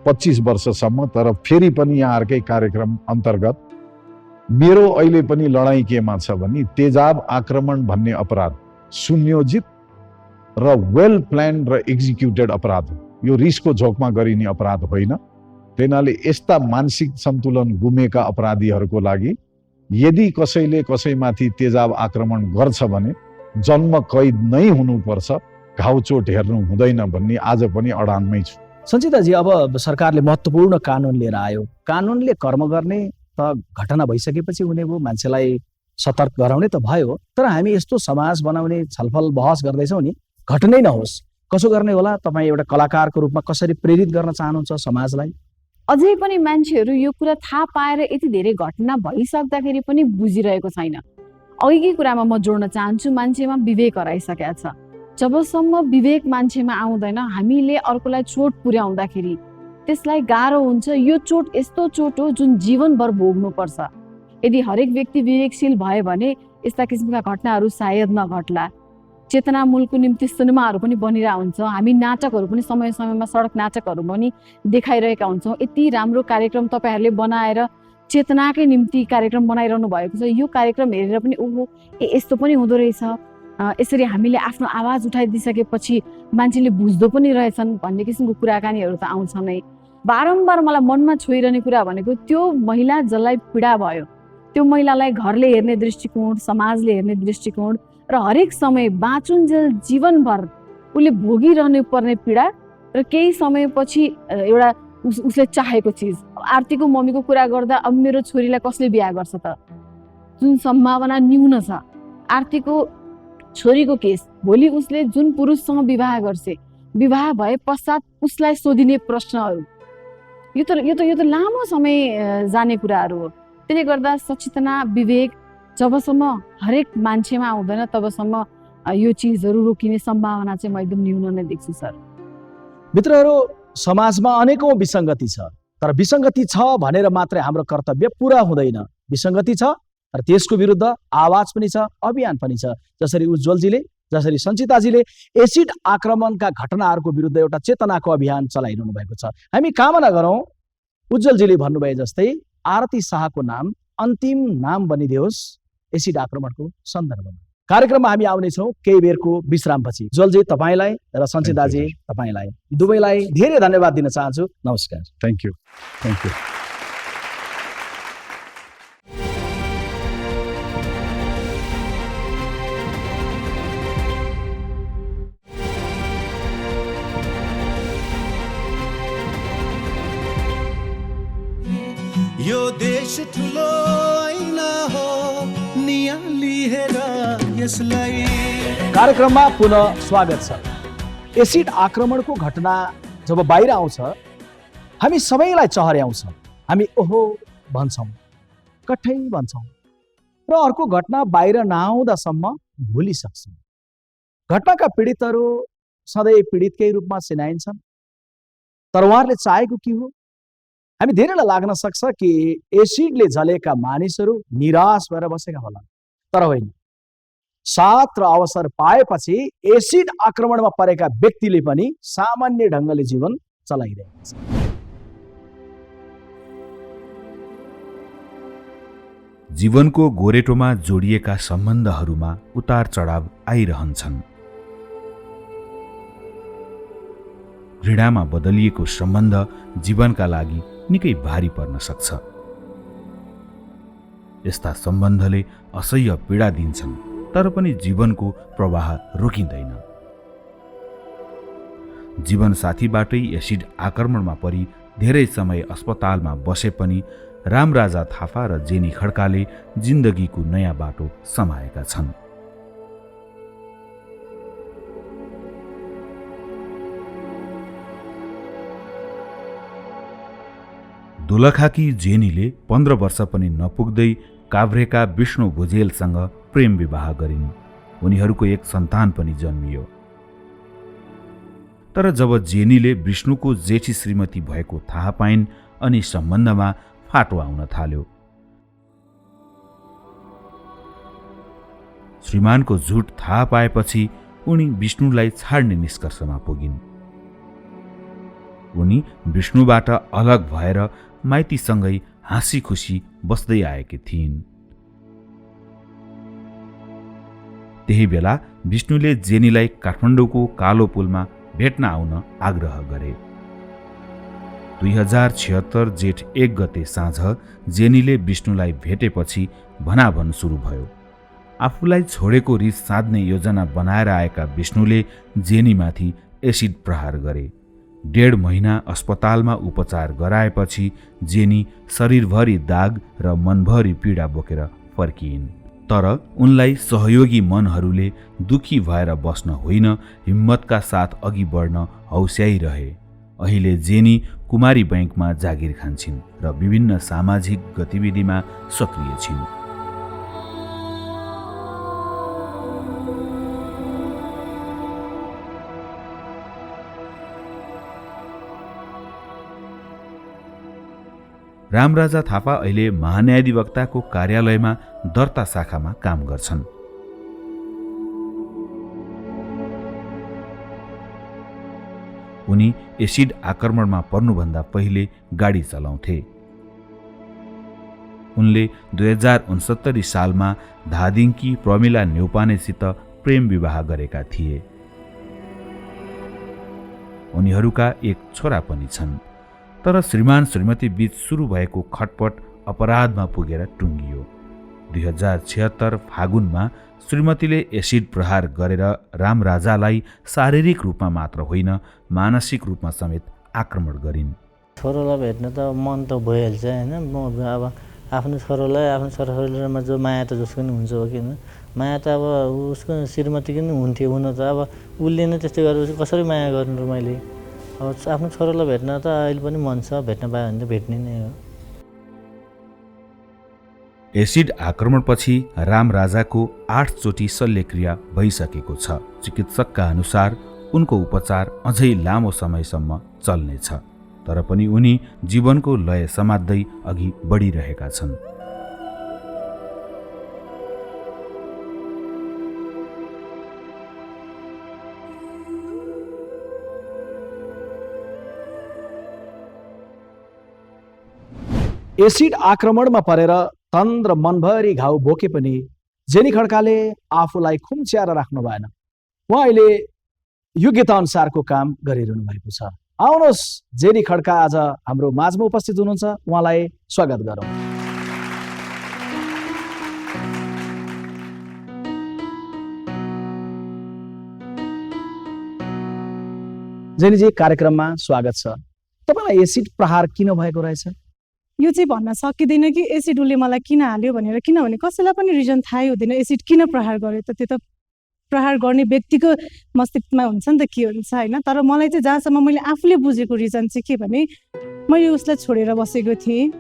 Speaker 20: 25 वर्षसम्म। तर फेरि पनि यहाँहरूकै कार्यक्रम अन्तर्गत मेरो अहिले पनि लडाइँ केमा छ भने तेजाब आक्रमण भन्ने अपराध सुनियोजित र वेल प्लान र एक्जिक्युटेड अपराध हो। यो रिसको झोकमा गरिने अपराध होइन। त्यसैले यस्ता मानसिक सन्तुलन गुमेका अपराधीहरूको लागि यदि कसैले कसैमाथि तेजाब आक्रमण गर्छ भने जन्म कैद नै हुनुपर्छ, घाउचोट हेर्नु हुँदैन भन्ने आज पनि अडानमै छु।
Speaker 6: सञ्चिताजी, अब सरकारले महत्त्वपूर्ण कानुन लिएर आयो। कानुनले कर्म गर्ने त घटना भइसकेपछि हुने भयो, मान्छेलाई सतर्क गराउने त भयो, तर हामी यस्तो समाज बनाउने छलफल बहस गर्दैछौँ नि, घटनै नहोस् कसो गर्ने होला? तपाईँ एउटा कलाकारको रूपमा कसरी प्रेरित गर्न चाहनुहुन्छ समाजलाई?
Speaker 10: अझै पनि मान्छेहरू यो कुरा थाहा पाएर यति धेरै घटना भइसक्दाखेरि पनि बुझिरहेको छैन। अघिकै कुरामा म जोड्न चाहन्छु, मान्छेमा विवेक हराइसकेको छ। जबसम्म विवेक मान्छेमा आउँदैन, हामीले अर्कोलाई चोट पुर्याउँदाखेरि त्यसलाई गाह्रो हुन्छ। यो चोट यस्तो चोट हो जुन जीवनभर भोग्नुपर्छ। यदि हरेक व्यक्ति विवेकशील भयो भने यस्ता किसिमका घटनाहरू सायद नघट्ला। चेतनामूलको निम्ति सिनेमाहरू पनि बनिरहेको हुन्छ, हामी नाटकहरू पनि समय समयमा सडक नाटकहरू पनि देखाइरहेका हुन्छौँ। यति राम्रो कार्यक्रम तपाईँहरूले बनाएर चेतनाकै निम्ति कार्यक्रम बनाइरहनु भएको छ। यो कार्यक्रम हेरेर पनि ओहो यस्तो पनि हुँदो रहेछ, यसरी हामीले आफ्नो आवाज उठाइदिइसकेपछि मान्छेले बुझ्दो पनि रहेछन् भन्ने किसिमको कुराकानीहरू त आउँछ नै। बारम्बार मलाई मनमा छोइरहने कुरा भनेको त्यो महिला जसलाई पीडा भयो, त्यो महिलालाई घरले हेर्ने दृष्टिकोण, समाजले हेर्ने दृष्टिकोण र हरेक समय बाँचुन्जेल जीवनभर उसले भोगिरहनु पर्ने पीडा र केही समयपछि एउटा उसले चाहेको चिज। आरतीको मम्मीको कुरा गर्दा अब मेरो छोरीलाई कसले बिहा गर्छ त, जुन सम्भावना न्यून छ। आरतीको छोरीको केस, भोलि उसले जुन पुरुषसँग विवाह गर्छ, विवाह भए पश्चात उसलाई सोधिने प्रश्नहरू, यो त लामो समय जाने कुराहरू हो। त्यसले गर्दा सचेतना, विवेक जबसम्म हरेक मान्छेमा आउँदैन तबसम्म यो चिजहरू रोकिने सम्भावना चाहिँ म एकदम न्यून नै देख्छु सर।
Speaker 6: मित्रहरू, समाजमा अनेकौं विसङ्गति छ, तर विसङ्गति छ भनेर मात्रै हाम्रो कर्तव्य पूरा हुँदैन। विसङ्गति छ तर त्यसको विरुद्ध आवाज पनि छ, अभियान पनि छ। जसरी उज्जवलजीले, जसरी सञ्चिताजीले एसिड आक्रमणका घटनाहरूको विरुद्ध एउटा चेतनाको अभियान चलाइरहनु भएको छ। हामी कामना गरौँ उज्जवलजीले भन्नुभए जस्तै आरती शाहको नाम अन्तिम नाम बनिदियोस् एसिड आक्रमणको सन्दर्भमा। कार्यक्रममा हामी आउनेछौँ केही बेरको विश्रामपछि। उज्जवलजी तपाईँलाई र सञ्चिताजी तपाईँलाई दुवैलाई धेरै धन्यवाद दिन चाहन्छु। नमस्कार।
Speaker 20: Thank you.
Speaker 2: यो देश ठुलो ऐना हो नियाली हेर यसलाई।
Speaker 6: कार्यक्रममा पुनः स्वागत छ। एसिड आक्रमणको घटना जब बाहिर आउँछ हामी सबैलाई चहर्याउँछ। हामी ओहो भन्छौँ, कठै भन्छौँ र अर्को घटना बाहिर नआउँदासम्म भुलिसक्छौँ। घटनाका पीडितहरू सधैँ पीडितकै रूपमा चिनाइन्छन्, तर उहाँहरूले चाहेको के हो? हामी धेरैलाई लाग्न सक्छ कि एसिडले जलेका मानिसहरू निराश भएर बसेका होला, तर होइन। साथ र अवसर पाएपछि एसिड आक्रमणमा परेका व्यक्तिले पनि सामान्य ढङ्गले जीवन चलाइरहेका छन्।
Speaker 3: जीवनको गोरेटोमा जोडिएका सम्बन्धहरूमा उतार चढाव आइरहन्छन्। घृणामा बदलिएको सम्बन्ध जीवनका लागि निकै भारी पर्न सक्छ। यस्ता सम्बन्धले असह्य पीडा दिन्छन्, तर पनि जीवनको प्रवाह रोकिँदैन। जीवनसाथीबाटै एसिड आक्रमणमा परि धेरै समय अस्पतालमा बसे पनि रामराजा थापा र जेनी खड्काले जिन्दगीको नयाँ बाटो समाएका छन्। दोलखाकी जेनीले 15 वर्ष पनि नपुग्दै काभ्रेका विष्णु भुजेलसँग प्रेम विवाह गरिन्। उनीहरूको एक सन्तान पनि जन्मियो। तर जब जेनीले विष्णुको जेठी श्रीमती भएको थाहा पाइन् अनि सम्बन्धमा फाटो आउन थाल्यो। श्रीमानको झुट थाहा पाएपछि उनी विष्णुलाई छाड्ने निष्कर्षमा पुगिन्। उनी विष्णुबाट अलग भएर माइतीसँगै हाँसी खुसी बस्दै आएकी थिइन्। त्यही बेला विष्णुले जेनीलाई काठमाडौँको कालो पुलमा भेट्न आउन आग्रह गरे। 2076 जेठ 1 गते साँझ जेनीले विष्णुलाई भेटेपछि भनाभन सुरु भयो। आफूलाई छोडेको रिस साध्ने योजना बनाएर आएका विष्णुले जेनीमाथि एसिड प्रहार गरे। 1.5 महिना अस्पतालमा उपचार गराएपछि जेनी शरीरभरि दाग र मनभरि पीडा बोकेर फर्किइन्। तर उनलाई सहयोगी मनहरूले दुखी भएर बस्न होइन, हिम्मतका साथ अघि बढ्न हौस्याइरहे। अहिले जेनी कुमारी बैंकमा जागिर खान्छिन् र विभिन्न सामाजिक गतिविधिमा सक्रिय छिन्। रामराजा थापा अहिले महान्यायाधिवक्ताको कार्यालयमा दर्ता शाखामा काम गर्छन्। उनी एसिड आक्रमणमा पर्नुभन्दा पहिले गाडी चलाउँथे। उनले 2069 सालमा धादिङकी प्रमिला न्यौपानेसित प्रेम विवाह गरेका थिए। उनीहरूका एक छोरा पनि छन्। तर श्रीमान श्रीमती बीच सुरु भएको खटपट अपराधमा पुगेर टुङ्गियो। 2076 फागुनमा श्रीमतीले एसिड प्रहार गरेर रामराजालाई शारीरिक रूपमा मात्र होइन मानसिक रूपमा समेत आक्रमण गरिन्।
Speaker 21: छोरोलाई भेट्न त मन त भइहाल्छ हैन। म अब आफ्नो छोरोलाई आफ्नो छोराछोरीमा जो माया त जसको नि हुन्छ हो किन माया त अब उसको श्रीमतीको नि हुन्थ्यो हुन त अब उसले नै त्यस्तै गरेपछि कसरी माया गर्नु र मैले अब आफ्नो छोरालाई भेट्न त अहिले पनि मन छ, भेट्न पायो भने त भेट्ने नै हो।
Speaker 3: एसिड आक्रमणपछि रामराजाको 8 चोटि शल्यक्रिया भइसकेको छ। चिकित्सकका अनुसार उनको उपचार अझै लामो समयसम्म चल्नेछ। तर पनि उनी जीवनको लय समात्दै अघि बढिरहेका छन्।
Speaker 6: एसिड आक्रमणमा परेर तन र मनभरि घाउ बोके पनि जेनी खड्काले आफूलाई खुम्च्याएर राख्नु भएन। उहाँ अहिले योग्यता अनुसारको काम गरिरहनु भएको छ। आउनुहोस्, जेनी खड्का आज हाम्रो माझमा उपस्थित हुनुहुन्छ, उहाँलाई स्वागत गरौँ। जेनीजी, कार्यक्रममा स्वागत छ। तपाईलाई एसिड प्रहार किन भएको रहेछ?
Speaker 5: यो चाहिँ भन्न सकिँदैन कि एसिड उसले मलाई किन हाल्यो भनेर, किनभने कसैलाई पनि रिजन थाहै हुँदैन एसिड किन प्रहार गर्यो त। त्यो त प्रहार गर्ने व्यक्तिको मस्तिष्कमा हुन्छ नि त के हुन्छ होइन। तर मलाई चाहिँ जहाँसम्म मैले आफूले बुझेको रिजन चाहिँ के भने मैले उसलाई छोडेर बसेको थिएँ।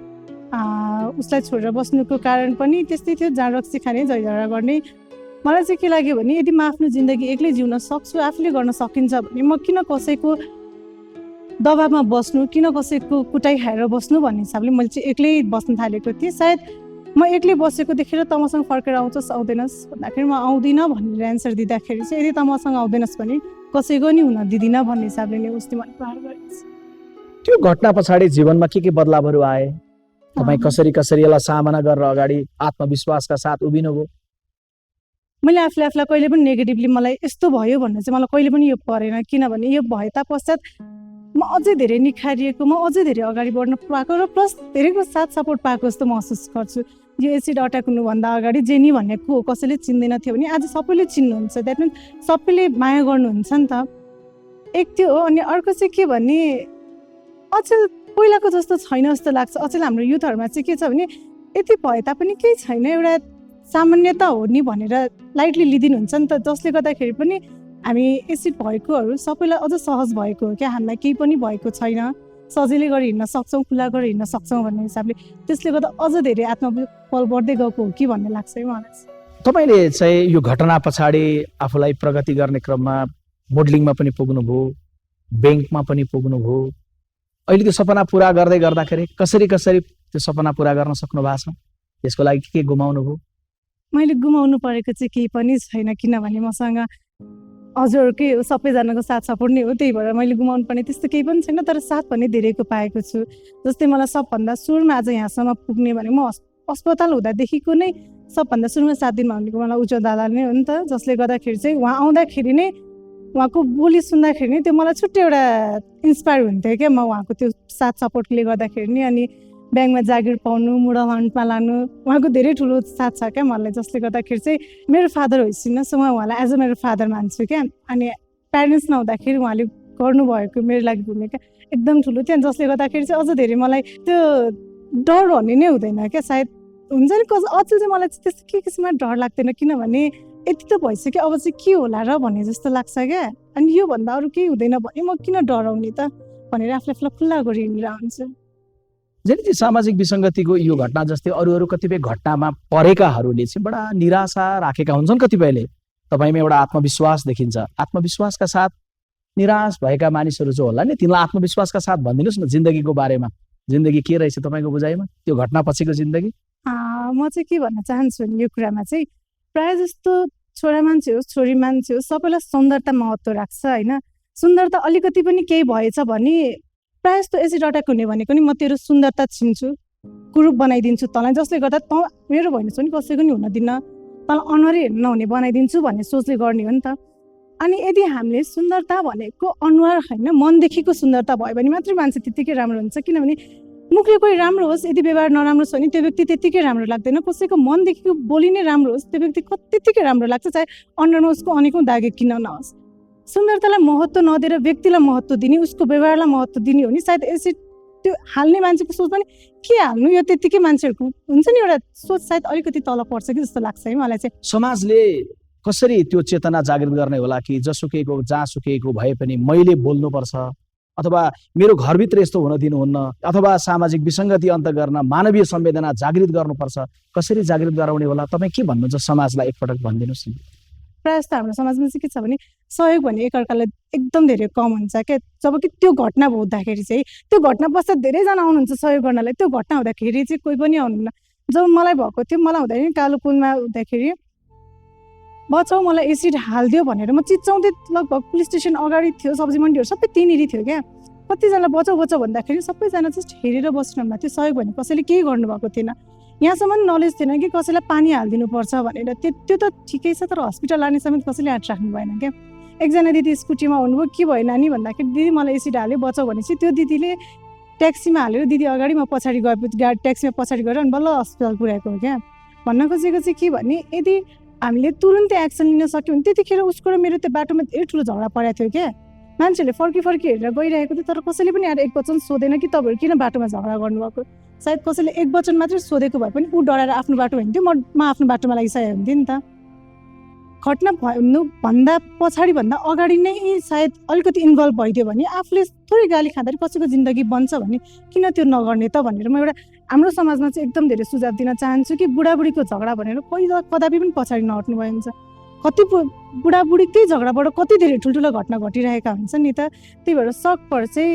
Speaker 5: उसलाई छोडेर बस्नुको कारण पनि त्यस्तै थियो, जाँड रक्सी खाने, झैझगडा गर्ने। मलाई चाहिँ के लाग्यो भने यदि म आफ्नो जिन्दगी एक्लै जिउन सक्छु, आफूले गर्न सकिन्छ भने म किन कसैको दबाबमा बस्नु, किन कसैको कुटाइ खाएर बस्नु भन्ने हिसाबले मैले चाहिँ एक्लै बस्न थालेको थिएँ। सायद म एक्लै बसेको देखेर त मसँग फर्केर आउँछस् आउँदैनस् भन्दाखेरि म आउँदिनँ भनेर एन्सर दिँदाखेरि चाहिँ यदि त मसँग आउँदैनस् भने कसैको नि हुन दिदिनँ भन्ने हिसाबले नै उसले मलाई प्रहार गरेको।
Speaker 6: त्यो घटना पछाडि जीवनमा के बदलावहरू आए? तपाईँ कसरी कसरी यसलाई सामना गरेर अगाडि आत्मविश्वासका साथ उभिनुभयो?
Speaker 5: मैले आफूलाई कहिले पनि नेगेटिभली मलाई यस्तो भयो भन्ने चाहिँ मलाई कहिले पनि यो परेन, किनभने यो भए तापश्चात म अझै धेरै निखारिएको, म अझै धेरै अगाडि बढ्न पाएको र प्लस धेरैको साथ सपोर्ट पाएको जस्तो महसुस गर्छु। यो एसिड अट्याक हुनुभन्दा अगाडि जेनी भन्ने को कसैले चिन्दैन थियो भने आज सबैले चिन्नुहुन्छ। द्याट मिन्स सबैले माया गर्नुहुन्छ नि त। एक त्यो हो। अनि अर्को चाहिँ के भने अचेल पहिलाको जस्तो छैन जस्तो लाग्छ। अचेल हाम्रो युथहरूमा चाहिँ के छ भने यति भए तापनि केही छैन, एउटा सामान्यता हो नि भनेर लाइटली लिदिनुहुन्छ नि त, जसले गर्दाखेरि पनि हामी एसिड भएकोहरू सबैलाई अझ सहज भएको हो क्या, हामीलाई केही पनि भएको छैन, सजिलै गरी हिँड्न सक्छौँ, खुला गरी हिँड्न सक्छौँ भन्ने हिसाबले त्यसले गर्दा अझ धेरै आत्मबल बढ्दै गएको हो कि भन्ने लाग्छ है मलाई।
Speaker 6: तपाईँले चाहिँ यो घटना पछाडि आफूलाई प्रगति गर्ने क्रममा मोडलिङमा पनि पुग्नुभयो, ब्याङ्कमा पनि पुग्नुभयो। अहिले त्यो सपना पुरा गर्दै गर्दाखेरि कसरी कसरी त्यो सपना पुरा गर्न सक्नु भएको छ? त्यसको लागि के गुमाउनु भयो?
Speaker 5: मैले गुमाउनु परेको चाहिँ केही पनि छैन, किनभने मसँग हजुरहरूकै सबैजनाको साथ सपोर्ट नै हो, त्यही भएर मैले गुमाउनु पर्ने त्यस्तो केही पनि छैन। तर साथ पनि धेरैको पाएको छु। जस्तै मलाई सबभन्दा सुरुमा आज यहाँसम्म पुग्ने भने म अस्पताल हुँदादेखिको नै सबभन्दा सुरुमा साथ दिनमा भनेको मलाई उच्च दादा नै हो नि त, जसले गर्दाखेरि चाहिँ उहाँ आउँदाखेरि नै उहाँको बोली सुन्दाखेरि नै त्यो मलाई छुट्टै एउटा इन्सपायर हुन्थ्यो क्या, म उहाँको त्यो साथ सपोर्टले गर्दाखेरि नै। अनि ब्याङ्कमा जागिर पाउनु, मुडावान्टमा लानु, उहाँको धेरै ठुलो साथ छ क्या मलाई, जसले गर्दाखेरि चाहिँ मेरो फादर होइसिन सो म उहाँलाई एज अ मेरो फादर मान्छु क्या। अनि प्यारेन्ट्स नहुँदाखेरि उहाँले गर्नुभएको मेरो लागि भूमिका एकदम ठुलो थियो, जसले गर्दाखेरि चाहिँ अझ धेरै मलाई त्यो डर भन्ने नै हुँदैन क्या। सायद हुन्छ नि अचेल चाहिँ मलाई त्यस्तो के किसिममा डर लाग्दैन, किनभने यति त भइसक्यो अब चाहिँ के होला र भन्ने जस्तो लाग्छ क्या। अनि योभन्दा अरू केही हुँदैन भने म किन डराउने त भनेर आफूलाई खुल्ला गरी हिँडेर आउँछु।
Speaker 6: जति सामाजिक विसङ्गतिको यो घटना जस्तै अरू कतिपय घटनामा परेकाहरूले चाहिँ बडा निराशा राखेका हुन्छन् कतिपयले। तपाईँमा एउटा आत्मविश्वास देखिन्छ, आत्मविश्वासका साथ निराश भएका मानिसहरू जो होला नि तिनलाई आत्मविश्वासका साथ भनिदिनुहोस् न जिन्दगीको बारेमा, जिन्दगी के रहेछ तपाईँको बुझाइमा त्यो घटना पछिको जिन्दगी?
Speaker 5: म चाहिँ के भन्न चाहन्छु भने यो कुरामा चाहिँ प्रायः जस्तो छोरा मान्छे होस् छोरी मान्छे होस् सबैलाई सुन्दरता महत्त्व राख्छ होइन। सुन्दरता अलिकति पनि केही भएछ भने प्रायः जस्तो एसिड अट्याक हुने भनेको नि म तेरो सुन्दरता छिन्छु, कुरूप बनाइदिन्छु तँलाई, जसले गर्दा त मेरो भइन्छ नि कसैको नि हुन दिन्न, तँलाई अनुहारै हेर्न नहुने बनाइदिन्छु भन्ने सोचले गर्ने हो नि त। अनि यदि हामीले सुन्दरता भनेको अनुहार होइन मनदेखिको सुन्दरता भयो भने मात्रै मान्छे त्यत्तिकै राम्रो हुन्छ, किनभने मुखले कोही राम्रो होस् यदि व्यवहार नराम्रो छ भने त्यो व्यक्ति त्यत्तिकै राम्रो लाग्दैन। कसैको मनदेखिको बोली नै राम्रो होस् त्यो व्यक्ति त्यत्तिकै राम्रो लाग्छ, चाहे अनुहारमा उसको अनेकौँ दागे किन नहोस्। सुन्दरतालाई महत्त्व नदिएर व्यक्तिलाई महत्त्व दिने, उसको व्यवहारलाई महत्त्व दिने हो नि। सायद एसिड त्यो हाल्ने मान्छेको सोच पनि के हाल्नु, यो त्यत्तिकै मान्छेहरूको हुन्छ नि एउटा सोच सायद अलिकति तल पर्छ कि जस्तो लाग्छ है मलाई चाहिँ।
Speaker 6: समाजले कसरी त्यो चेतना जागृत गर्ने होला कि जसुकैको जहाँसुकैको भए पनि मैले बोल्नुपर्छ, अथवा मेरो घरभित्र यस्तो हुन दिनुहुन्न, अथवा सामाजिक विसङ्गति अन्त गर्न मानवीय संवेदना जागृत गर्नुपर्छ, कसरी जागृत गराउने होला? तपाईँ के भन्नुहुन्छ समाजलाई एकपटक भनिदिनुहोस् न।
Speaker 5: प्रायः जस्तो हाम्रो समाजमा चाहिँ के छ भने सहयोग भने एकअर्कालाई एकदम धेरै कम हुन्छ क्या। जबकि त्यो घटना हुँदाखेरि चाहिँ त्यो घटना पश्चात धेरैजना आउनुहुन्छ सहयोग गर्नलाई, त्यो घटना हुँदाखेरि चाहिँ कोही पनि आउनुहुन्न। जब मलाई भएको थियो, मलाई हुँदाखेरि कालो पुलमा हुँदाखेरि बचाउ मलाई एसिड हालिदियो भनेर म चिच्चाउँदै लगभग पुलिस स्टेसन अगाडि थियो, सब्जी मन्डीहरू सबै त्यहीँनिर थियो क्या। कतिजनालाई बचाउ बचाउ भन्दाखेरि सबैजना जस्ट हेरेर बस्नु भएको थियो, सहयोग भने कसैले केही गर्नुभएको थिएन। यहाँसम्म नलेज थिएन कि कसैलाई पानी हालिदिनुपर्छ भनेर। त्यो त ठिकै छ, तर हस्पिटल लाने समेत कसैले हात राख्नु भएन क्या। एकजना दिदी स्कुटीमा हुनुभयो, के भयो नानी भन्दाखेरि दिदी मलाई एसिड हाल्यो बचाउ भनेपछि त्यो दिदीले ट्याक्सीमा हालेर दिदी अगाडि म पछाडि गएपछि गाडी ट्याक्सीमा पछाडि गएर अनि बल्ल हस्पिटल पुर्याएको हो क्या। भन्न खोजेको चाहिँ के भने यदि हामीले तुरुन्तै एक्सन लिन सक्यौँ भने त्यतिखेर उसको र मेरो त्यो बाटोमा धेरै ठुलो झगडा परेको थियो क्या। मान्छेहरूले फर्की हेरेर गइरहेको थियो, तर कसैले पनि आएर एक वचन सोधेन कि तपाईँहरू किन बाटोमा झगडा गर्नुभएको। सायद कसैले एक वचन मात्रै सोधेको भए पनि ऊ डराएर आफ्नो बाटो हिँड्थ्यो, म आफ्नो बाटोमा लागिसकेको हुन्थेँ नि त। घटना भन्दा पछाडि भन्दा अगाडि नै सायद अलिकति इन्भल्भ भइदियो भने आफूले थोरै गाली खाँदाखेरि कसैको जिन्दगी बन्छ भने किन त्यो नगर्ने त भनेर म एउटा हाम्रो समाजमा चाहिँ एकदम धेरै सुझाव दिन चाहन्छु कि बुढाबुढीको झगडा भनेर कदापि पनि पछाडि नहट्नु भयो हुन्छ। कति बुढाबुढीकै झगडाबाट कति धेरै ठुल्ठुलो घटना घटिरहेका हुन्छन् नि त। त्यही भएर सकभर चाहिँ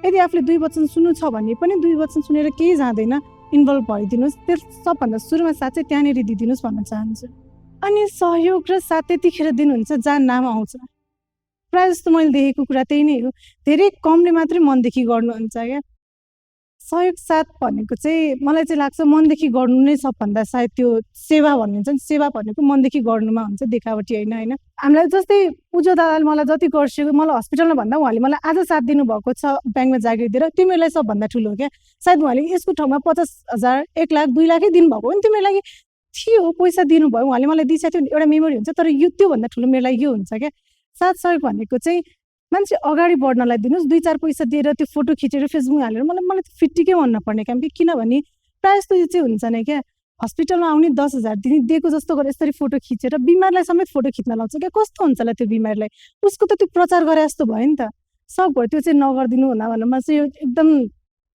Speaker 5: यदि आफूले 2 वचन सुन्नु छ भने पनि 2 वचन सुनेर केही जाँदैन, इन्भल्भ भइदिनुहोस्। त्यो सबभन्दा सुरुमा साथ चाहिँ त्यहाँनिर दिइदिनुहोस् भन्न चाहन्छु। अनि सहयोग र साथ त्यतिखेर दिनुहुन्छ जहाँ नाम आउँछ। प्रायः जस्तो मैले देखेको कुरा त्यही नै हो, धेरै कमले मात्रै मनदेखि गर्नुहुन्छ क्या। सहयोग साथ भनेको चाहिँ मलाई चाहिँ लाग्छ मनदेखि गर्नु नै सबभन्दा सायद त्यो सेवा भन्नुहुन्छ नि, सेवा भनेको मनदेखि गर्नुमा हुन्छ, देखावटी होइन। हामीलाई जस्तै उजो दादाले मलाई जति गर्छ, मलाई हस्पिटलमा भन्दा उहाँले मलाई आज साथ दिनुभएको छ ब्याङ्कमा जागिर दिएर, त्यो मेरो लागि सबभन्दा ठुलो हो क्या। सायद उहाँले यसको ठाउँमा 50,000, 1 लाख, 2 लाखै दिनुभएको भने त्यो मेरो लागि थियो, पैसा दिनुभयो, उहाँले मलाई दिइसक्यो भने एउटा मेमोरी हुन्छ। तर यो त्योभन्दा ठुलो मेरो लागि यो हुन्छ क्या। साथ सहयोग भनेको चाहिँ मान्छे अगाडि बढ्नलाई दिनुहोस्, 2-4 पैसा दिएर त्यो फोटो खिचेर फेसबुकमा हालेर मलाई फिट्टिकै मन नपर्ने काम कि, किनभने प्रायः जस्तो यो चाहिँ हुन्छ नै क्या। हस्पिटलमा आउने 10,000 दिएको जस्तो गरेर यसरी फोटो खिचेर बिमारलाई समेत फोटो खिच्न लाउँछ क्या। कस्तो हुन्छ होला त्यो बिमारलाई, उसको त त्यो प्रचार गरे जस्तो भयो नि त। सकभर त्यो चाहिँ नगरिदिनु होला भनेर म चाहिँ यो एकदम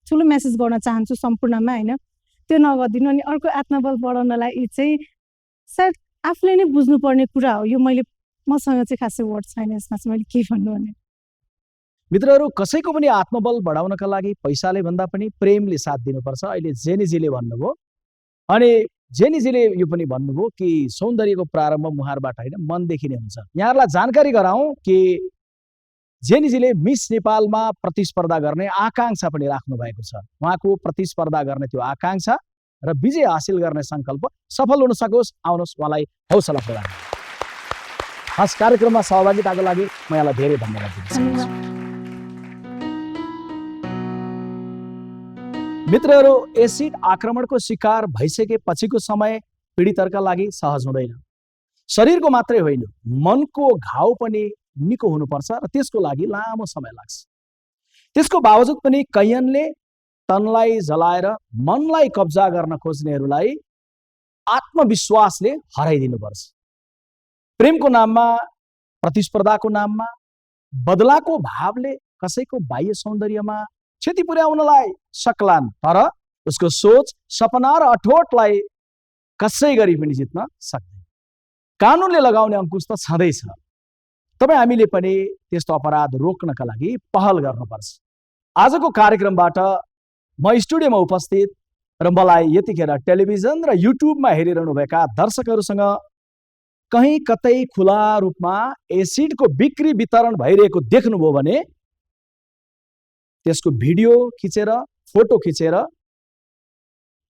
Speaker 5: ठुलो मेसेज गर्न चाहन्छु सम्पूर्णमा होइन। त्यो नगरिदिनु। अनि अर्को आत्मबल बढाउनलाई चाहिँ सायद आफूले नै बुझ्नुपर्ने कुरा हो यो। मसँग चाहिँ खासै वर्ड छैन यसमा चाहिँ मैले के भन्नु भने।
Speaker 6: मित्रहरू, कसैको पनि आत्मबल बढाउनका लागि पैसाले भन्दा पनि प्रेमले साथ दिनुपर्छ। अहिले जेनीजीले भन्नुभयो, अनि जेनीजीले यो पनि भन्नुभयो कि सौन्दर्यको प्रारम्भ मुहारबाट होइन मनदेखि नै हुन्छ। यहाँहरूलाई जानकारी गराउँ कि जेनीजीले मिस नेपालमा प्रतिस्पर्धा गर्ने आकाङ्क्षा पनि राख्नु भएको छ। उहाँको प्रतिस्पर्धा गर्ने त्यो आकाङ्क्षा र विजय हासिल गर्ने सङ्कल्प सफल हुन सकोस्। आउनुहोस् उहाँलाई हौसला प्रदान। खास कार्यक्रममा सहभागिताको लागि म यहाँलाई धेरै धन्यवाद दिन चाहन्छु। मित्रहरू, एसिड आक्रमणको शिकार भइसकेपछिको समय पीडितहरूका लागि सहज हुँदैन। शरीरको मात्रै होइन, मनको घाउ पनि निको हुनुपर्छ र त्यसको लागि लामो समय लाग्छ। त्यसको बावजुद पनि कैयनले तनलाई जलाएर मनलाई कब्जा गर्न खोज्नेहरूलाई आत्मविश्वासले हराइदिनुपर्छ। प्रेमको नाममा, प्रतिस्पर्धाको नाममा, बदलाको भावले कसैको बाह्य सौन्दर्यमा क्षति पुर्याउनलाई सक्लान्, तर उसको सोच, सपना र अठोटलाई कसै गरी पनि जित्न सक्दैन। कानुनले लगाउने अंकुश त छँदैछ। तपाईँ हामीले पनि त्यस्तो अपराध रोक्नका लागि पहल गर्नुपर्छ। आजको कार्यक्रमबाट म स्टुडियोमा उपस्थित र मलाई यतिखेर टेलिभिजन र युट्युबमा हेरिरहनुभएका दर्शकहरूसँग कहीँ कतै खुला रूपमा एसिडको बिक्री वितरण भइरहेको देख्नुभयो भने त्यसको भिडियो खिचेर, फोटो खिचेर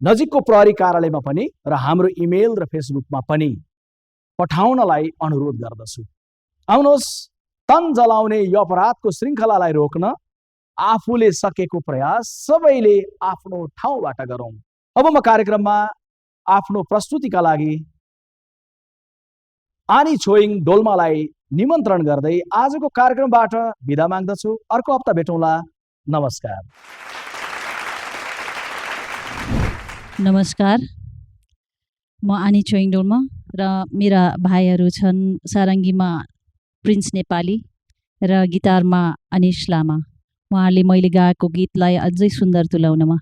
Speaker 6: नजिकको प्रहरी कार्यालयमा पनि र हाम्रो इमेल र फेसबुकमा पनि पठाउनलाई अनुरोध गर्दछु। आउनुहोस्, तन जलाउने यो अपराधको श्रृङ्खलालाई रोक्न आफूले सकेको प्रयास सबैले आफ्नो ठाउँबाट गरौँ। अब म कार्यक्रममा आफ्नो प्रस्तुतिका लागि आनी छोइङ डोल्मालाई निमन्त्रण गर्दै आजको कार्यक्रमबाट बिदा माग्दछु। अर्को हप्ता भेटौँला। नमस्कार।
Speaker 1: नमस्कार, म आनी छोइङ डोल्मा र मेरा भाइहरू छन् सारङ्गीमा प्रिन्स नेपाली र गिटारमा अनिश लामा। उहाँहरूले मैले गाएको गीतलाई अझै सुन्दर तुल्याउनमा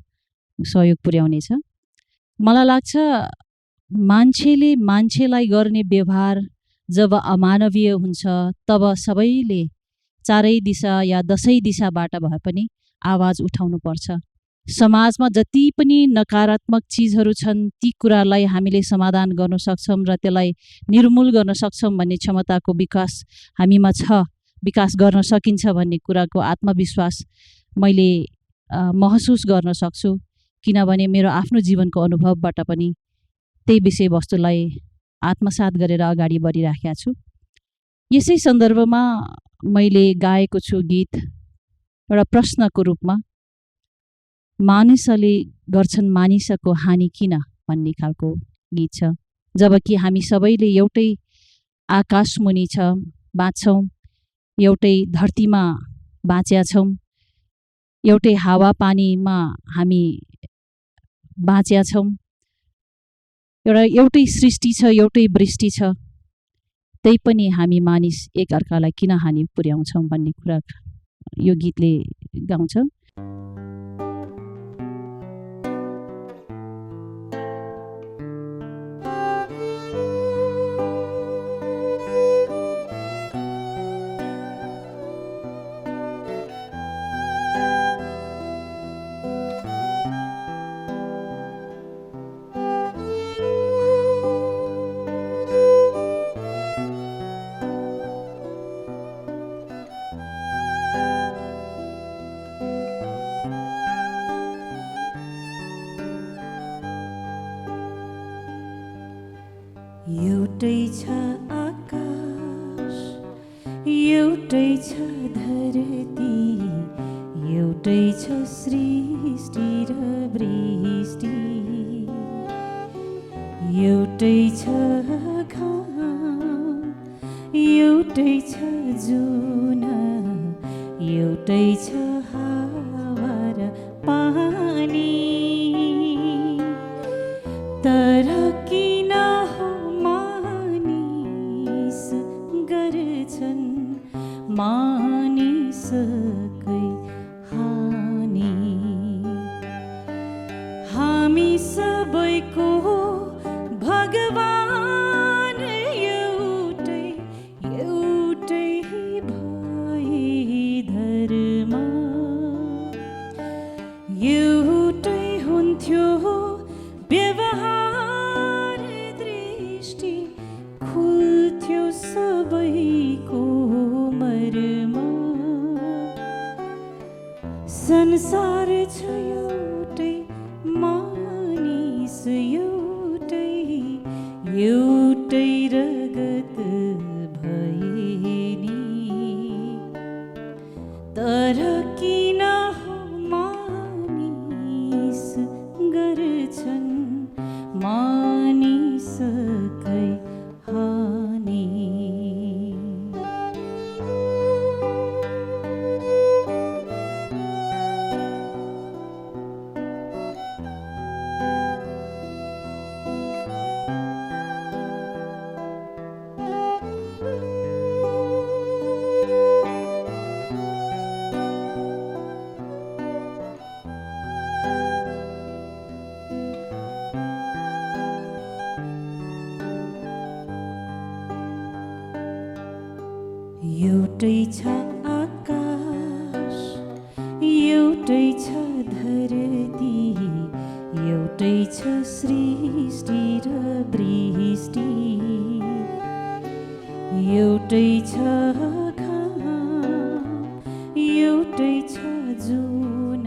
Speaker 1: सहयोग पुर्याउनेछ। मलाई लाग्छ मान्छेले मान्छेलाई गर्ने व्यवहार जब अमानवीय हुन्छ तब सबैले चारै दिशा या 10 दिशाबाट भए पनि आवाज उठाउनुपर्छ। समाजमा जति पनि नकारात्मक चिजहरू छन् ती कुरालाई हामीले समाधान गर्न सक्छौँ र त्यसलाई निर्मूल गर्न सक्छौँ भन्ने क्षमताको विकास हामीमा छ, विकास गर्न सकिन्छ भन्ने कुराको आत्मविश्वास मैले महसुस गर्न सक्छु, किनभने मेरो आफ्नो जीवनको अनुभवबाट पनि त्यही विषयवस्तुलाई आत्मसात गरेर अगाडि बढिराखेका छु। यसै सन्दर्भमा मैले गाएको छु गीत एउटा प्रश्नको रूपमा, मानिसले गर्छन् मानिसको हानि किन भन्ने खालको गीत छ। जबकि हामी सबैले एउटै आकाशमुनि बाँच्छौँ, एउटै धरतीमा बाँचेका छौँ, एउटै हावापानीमा हामी बाँच्या छौँ, एउटै सृष्टि छ, एउटै वृष्टि छ, त्यही पनि हामी मानिस एकअर्कालाई किन हानि पुर्याउँछौँ भन्ने कुरा यो गीतले गाउँछ।
Speaker 4: एउटै छ आकाश, एउटै छ धरती, एउटै छ सृष्टि र वृष्टि, एउटै छ घाम, एउटै छ जुन, एउटै छ हावा र पानी, तर किन मानिसकै हानि। हामी सबैको भगवान एउटै एउटै भए धर्म एउटै हुन्थ्यो, व्यवहार दृष्टि खुल्थ्यो सबैको मर्म। संसार छ एउटै, मानिस एउटै, एउटै रगत भए नि, तर किन मानिस गर्छन् मानिसकै हानि। एउटै छ आकाश, एउटै छ धरती, एउटै छ सृष्टि र वृष्टि, एउटै छ घाम, एउटै छ जुन,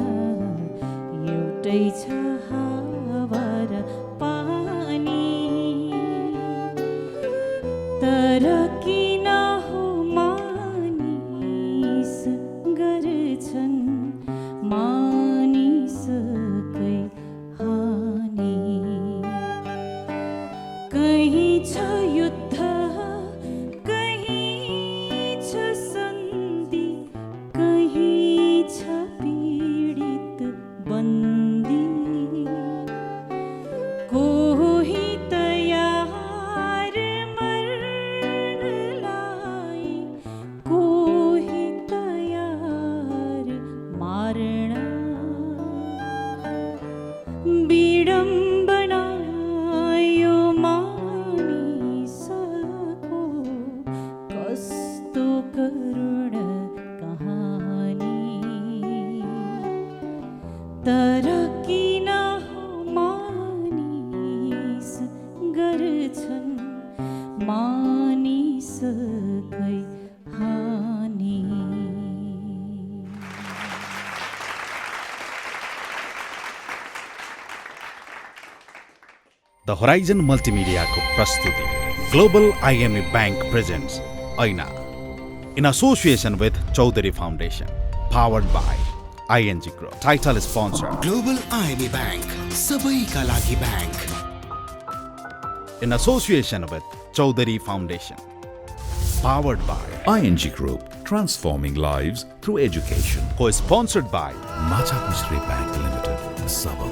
Speaker 4: एउटै छ हावा र पानी, तर किन गर्छन् मानिसकै हानि। कहीँ छ युद्ध, कहीँ छ सन्धि, कहीँ छ पीडित बन्दी, कोही तयार मर्नलाई, कोही मारण। विडम्बना यो मानिसको कस्तो करुण कहानी, तर किन मानिस गर्छन् मानिसकै हानि।
Speaker 2: The Horizon Multimedia को प्रस्तुति Global IME Bank presents ऐना in association with Chaudhary Foundation, powered by ING Group. Title sponsor
Speaker 22: Global IME Bank, सबैका लागि bank.
Speaker 2: In association with Chaudhary Foundation, powered by
Speaker 23: ING Group, transforming lives through education.
Speaker 2: Co-sponsored by
Speaker 23: Machakosri Bank Limited, Sabah.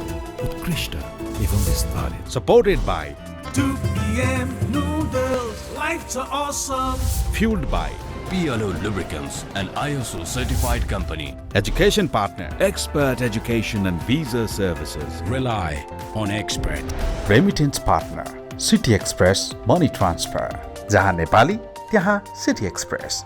Speaker 23: उत्कृष्ट एवं विस्तारित।
Speaker 2: Supported by
Speaker 22: 2 PM noodles. Life's awesome.
Speaker 2: Fueled by
Speaker 8: PLO Lubricants, an ISO certified company.
Speaker 2: Education partner
Speaker 23: Expert Education and Visa Services.
Speaker 8: Rely on expert.
Speaker 2: Remittance partner City Express Money Transfer, जहाँ नेपाली त्यहाँ City Express.